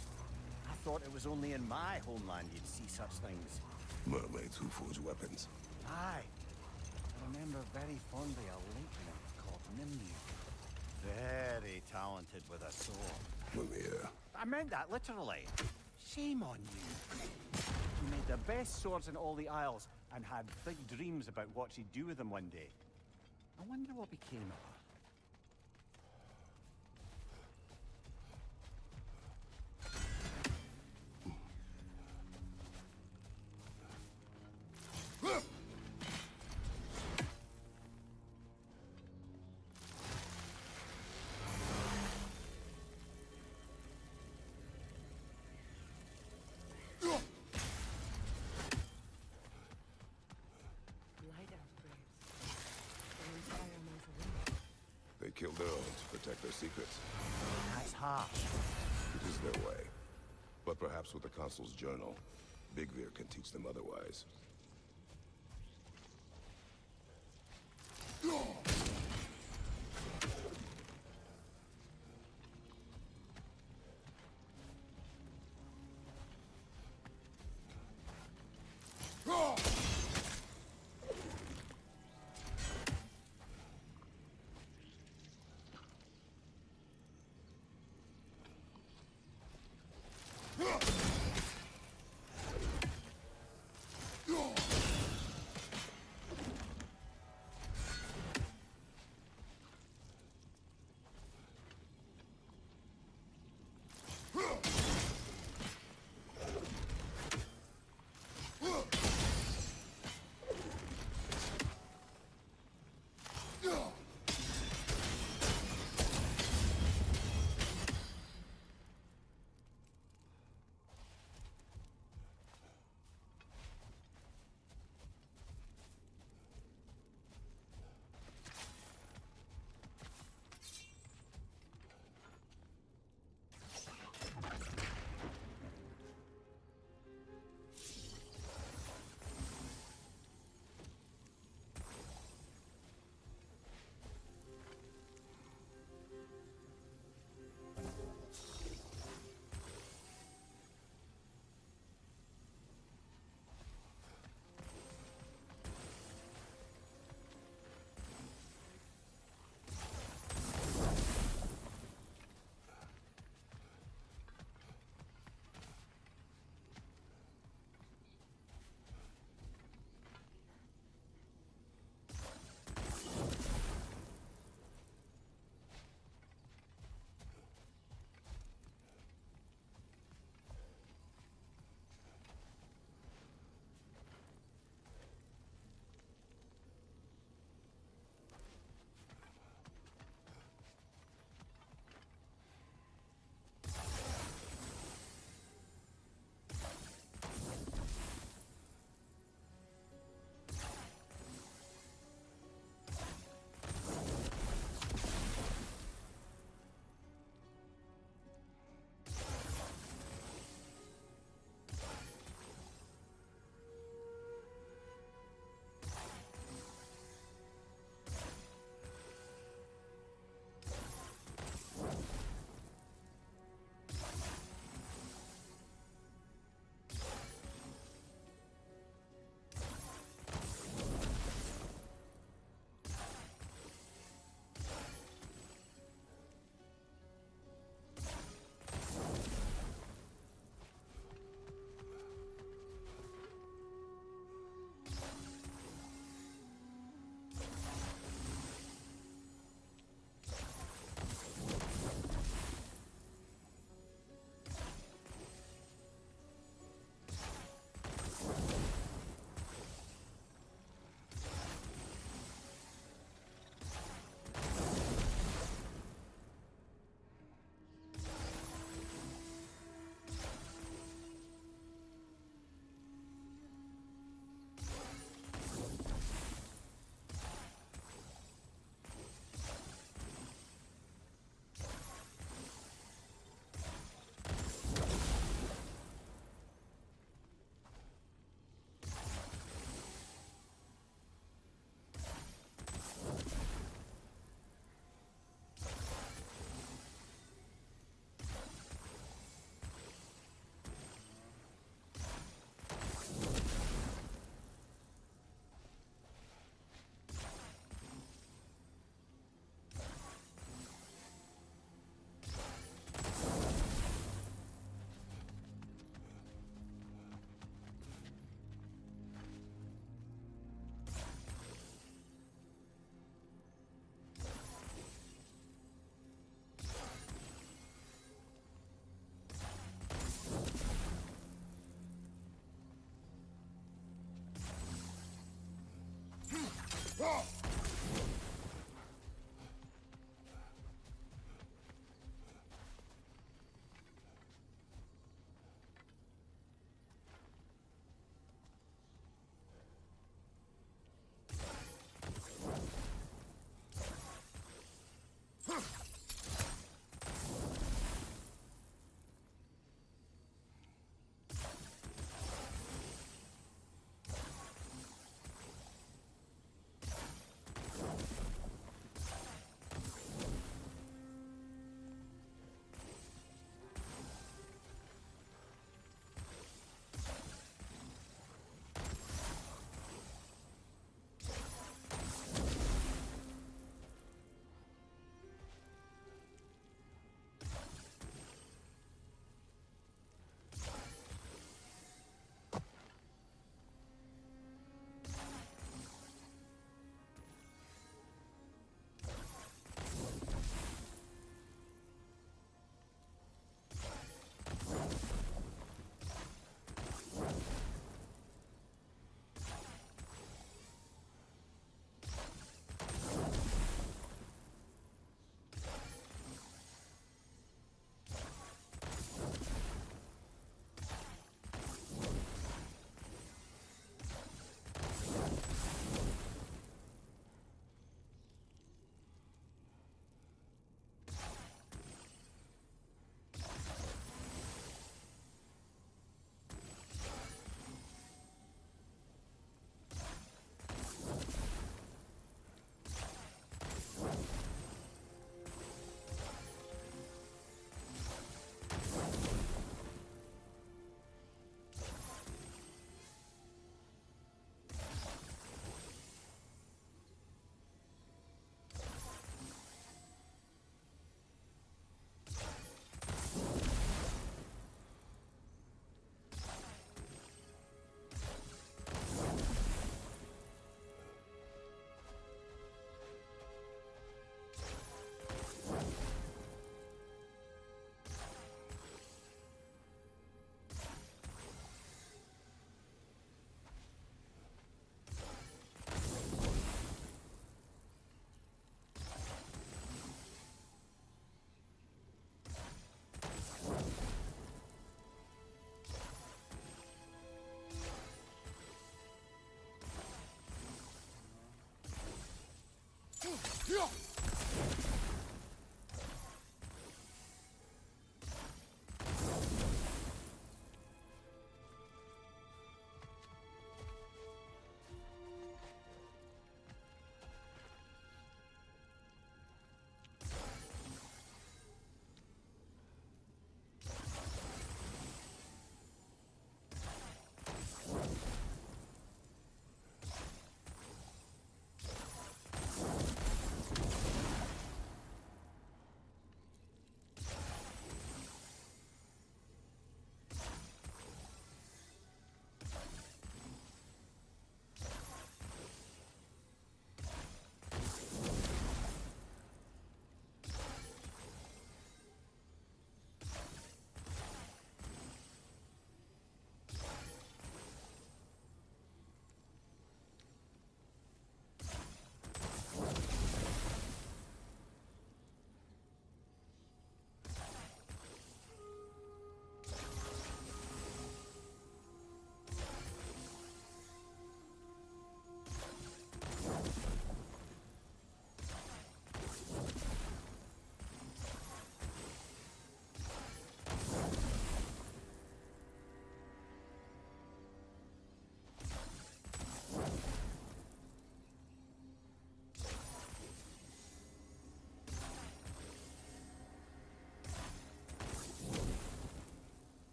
S6: I thought it was only in my homeland you'd see such things.
S4: Mermaids who forge weapons.
S6: Aye. I remember very fondly a lake nymph called Nimue. Very talented with a sword.
S4: Mimir.
S6: I meant that literally. Shame on you. She made the best swords in all the Isles and had big dreams about what she'd do with them one day. I wonder what became of her.
S4: They killed their own to protect their secrets.
S6: That's harsh.
S4: It is their way. But perhaps with the Consul's journal, Bigvir can teach them otherwise.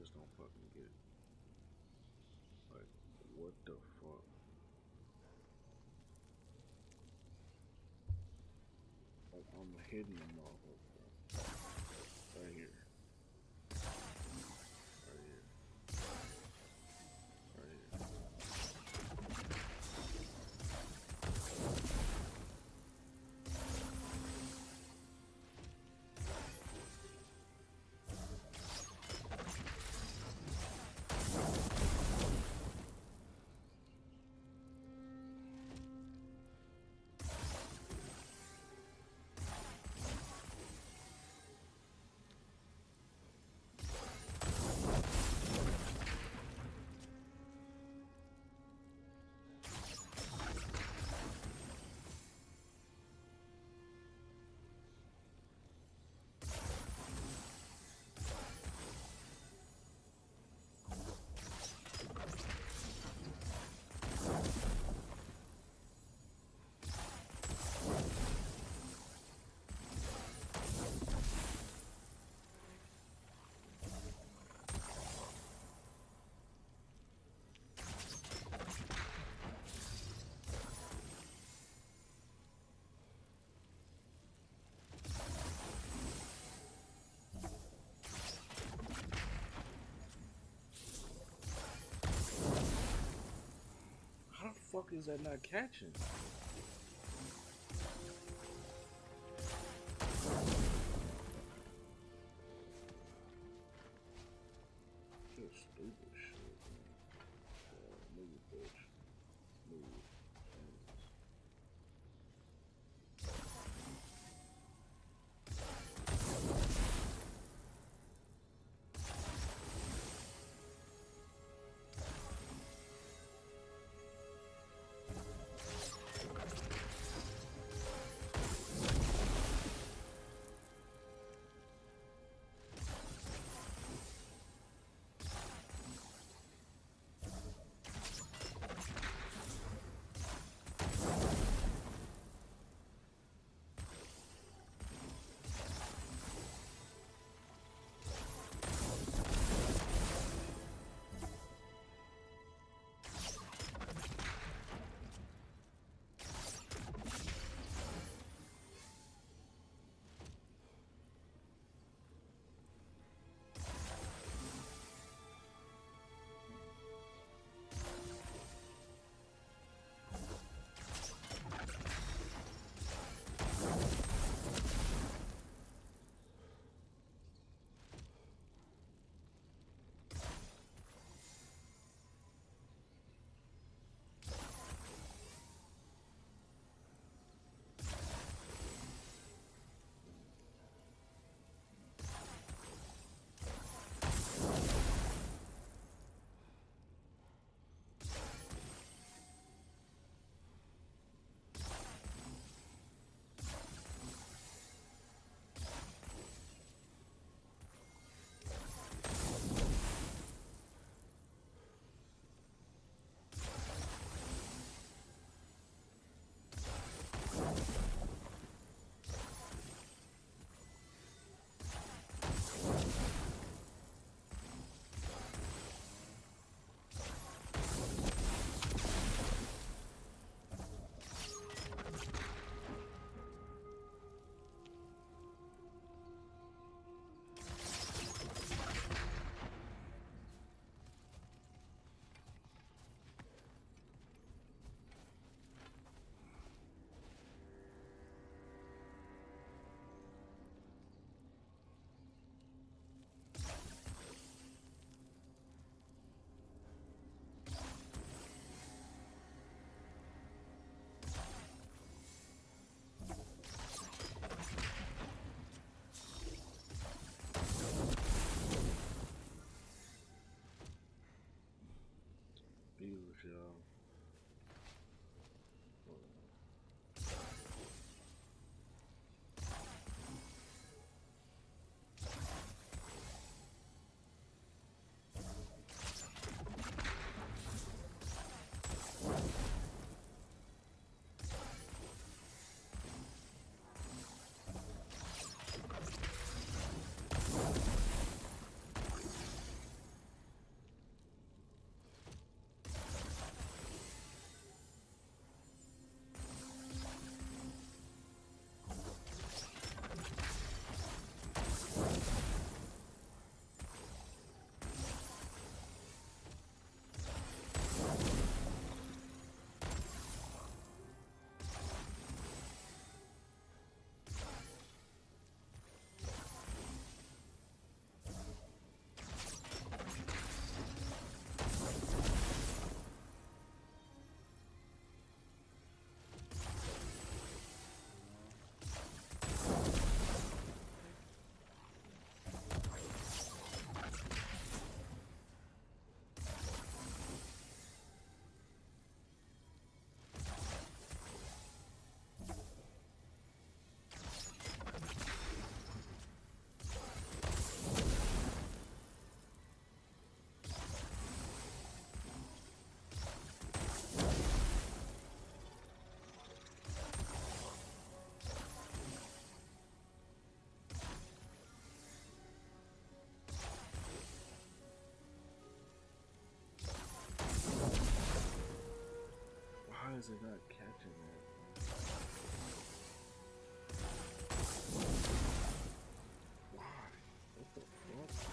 S1: just don't fucking get it. Like, what the fuck? Like, I'm hitting them motherfucker. Right here. Right here. Right here. How the fuck is that not catching? Just stupid shit, man. Move, bitch. Move. it not catching that? Why? What the fuck?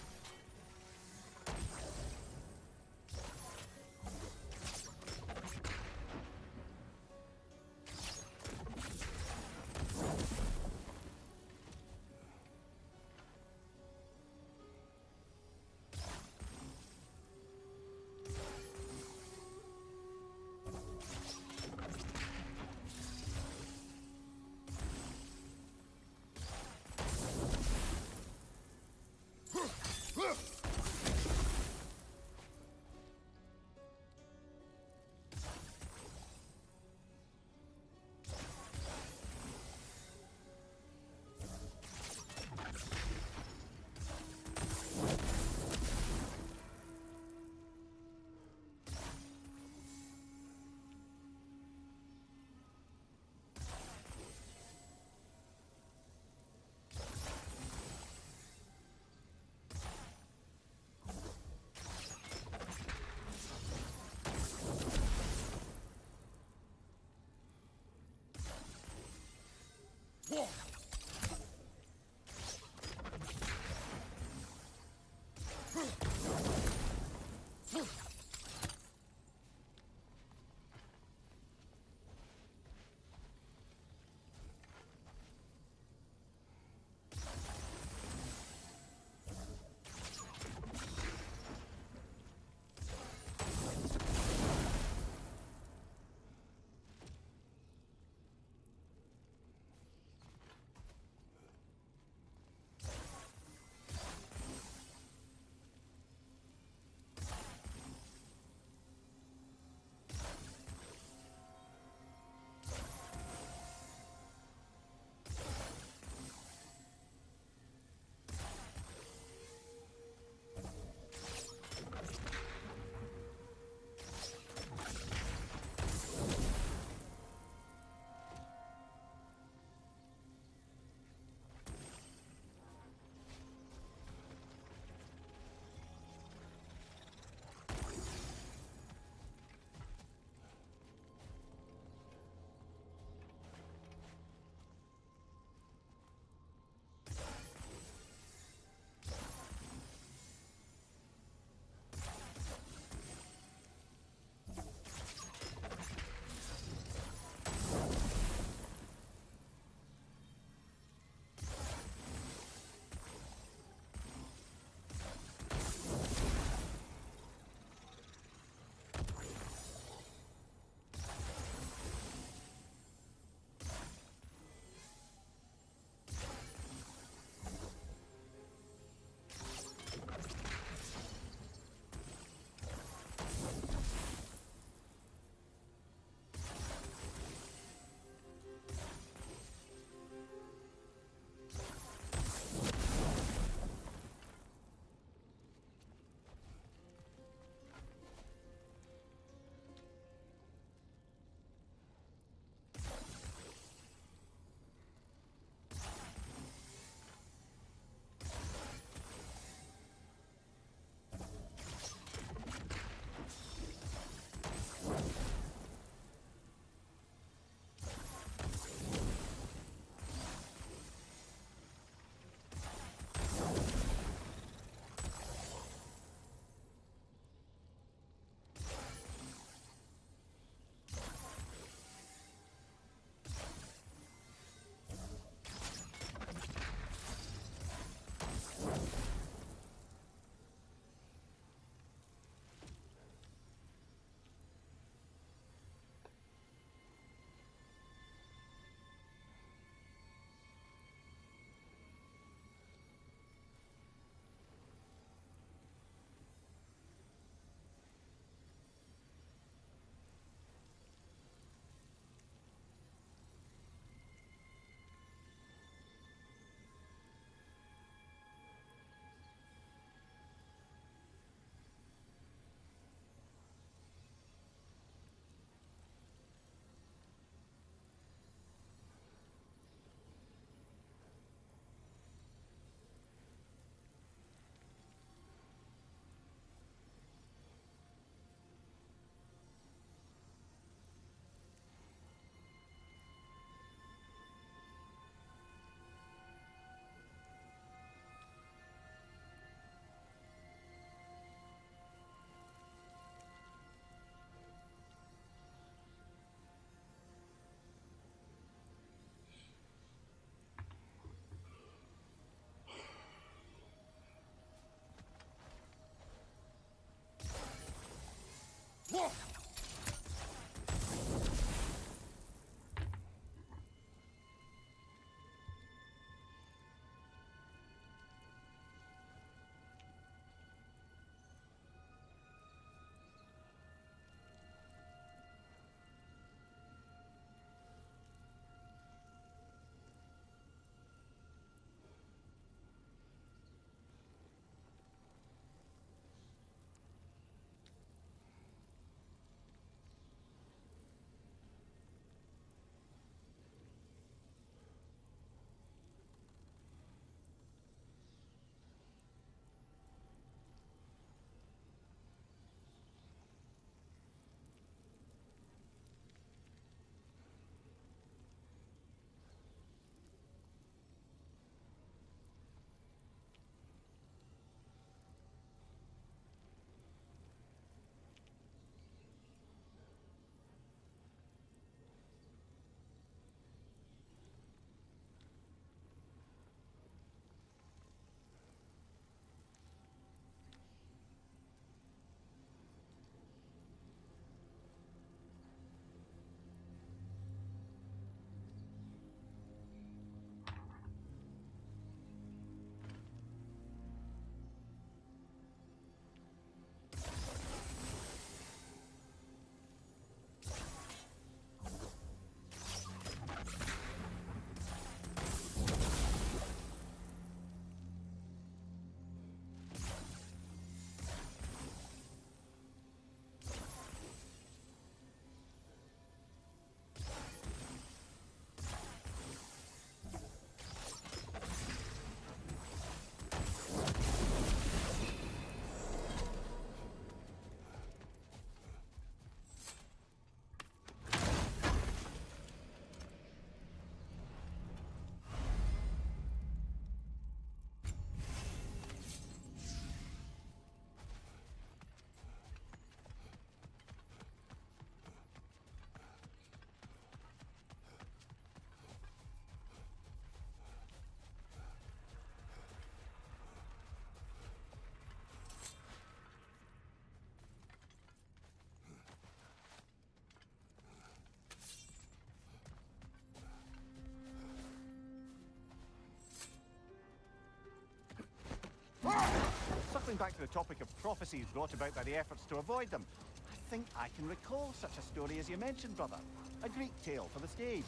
S6: Circling back to the topic of prophecies brought about by the efforts to avoid them, I think I can recall such a story as you mentioned, brother. A Greek tale for the stage.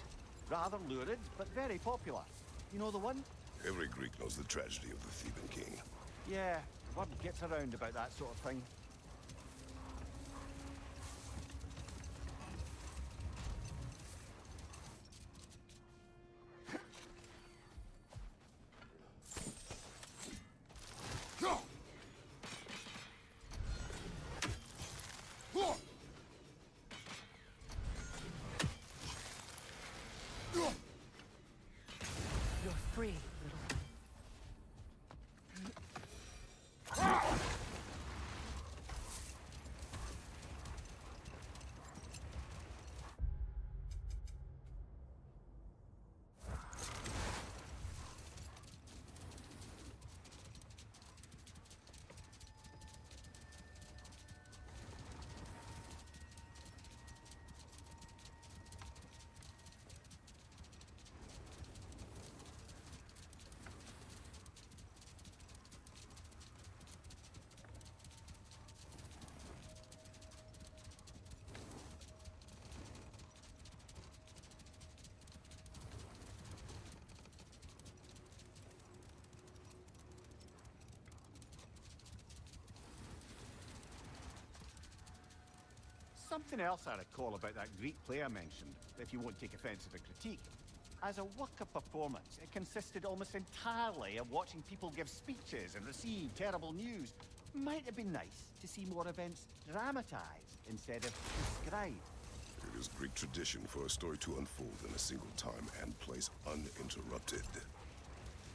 S6: Rather lurid, but very popular. You know the one?
S4: Every Greek knows the tragedy of the Theban king.
S6: Yeah, word gets around about that sort of thing.
S7: You're free, little one.
S6: Something else I recall about that Greek play I mentioned, if you won't take offence to the critique. As a work of performance, it consisted almost entirely of watching people give speeches and receive terrible news. Might have been nice to see more events dramatized instead of described.
S4: It is Greek tradition for a story to unfold in a single time and place uninterrupted.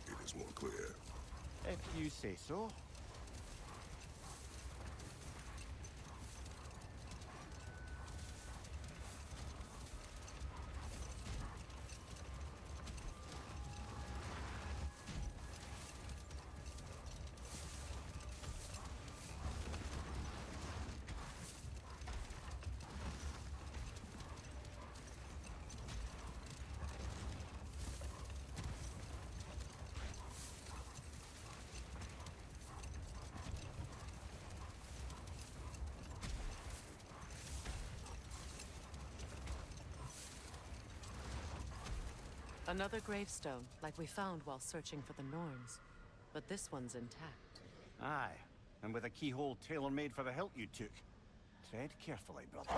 S4: It is more clear.
S6: If you say so.
S7: Another gravestone, like we found while searching for the Norns. But this one's intact.
S6: Aye, and with a keyhole tailor-made for the hilt you took. Tread carefully, brother.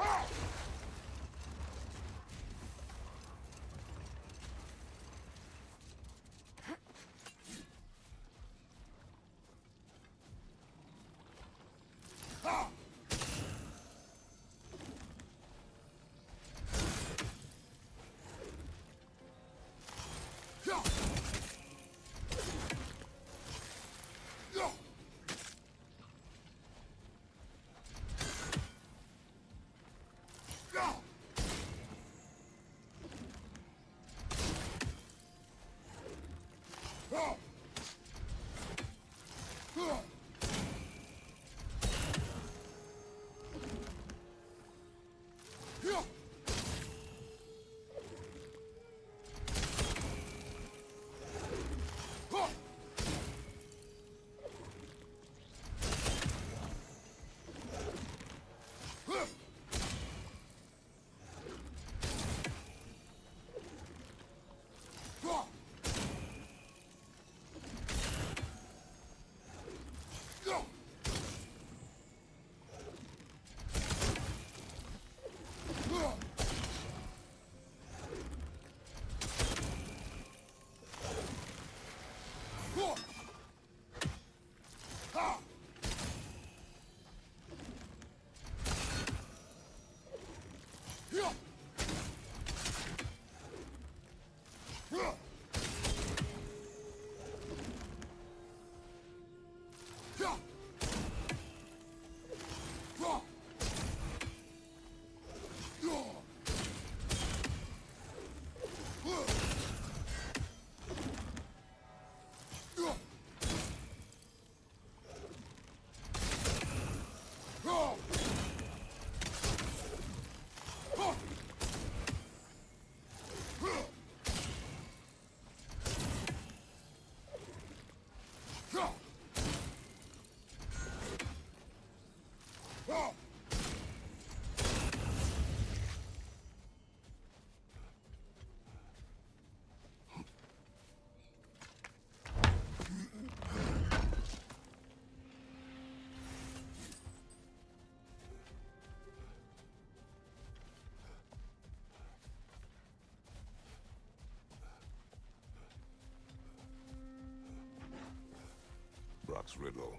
S4: Ragnarok's riddle?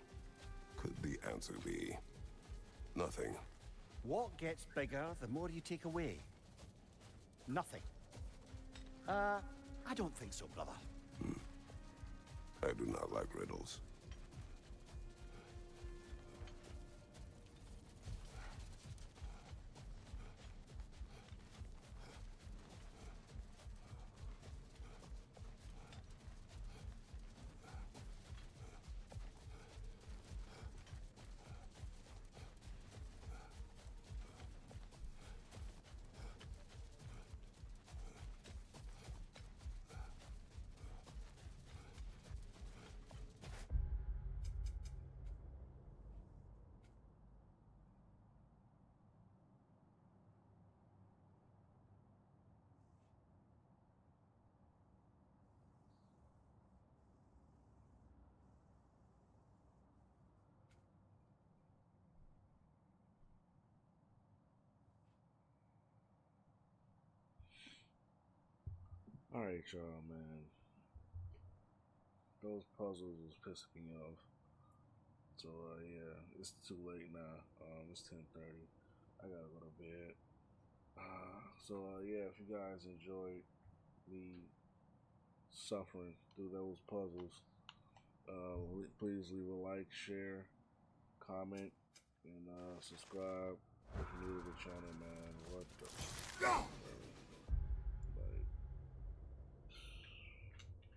S4: Could the answer be nothing?
S6: What gets bigger the more you take away? Nothing. I don't think so, brother.
S4: I do not like riddles.
S1: Alright, y'all, man. Those puzzles was pissing me off. So, yeah, it's too late now. It's 10:30. I gotta go to bed. Yeah, if you guys enjoyed me suffering through those puzzles, please leave a like, share, comment, and subscribe if you're new to the channel, man. What the? Like,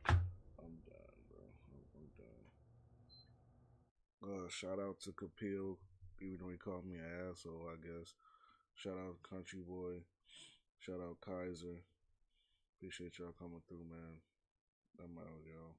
S1: I'm done, bro. I'm done. Shout out to Kapil, even though he called me an asshole, I guess. Shout out Country Boy. Shout out Kaiser. Appreciate y'all coming through, man. I'm out, y'all.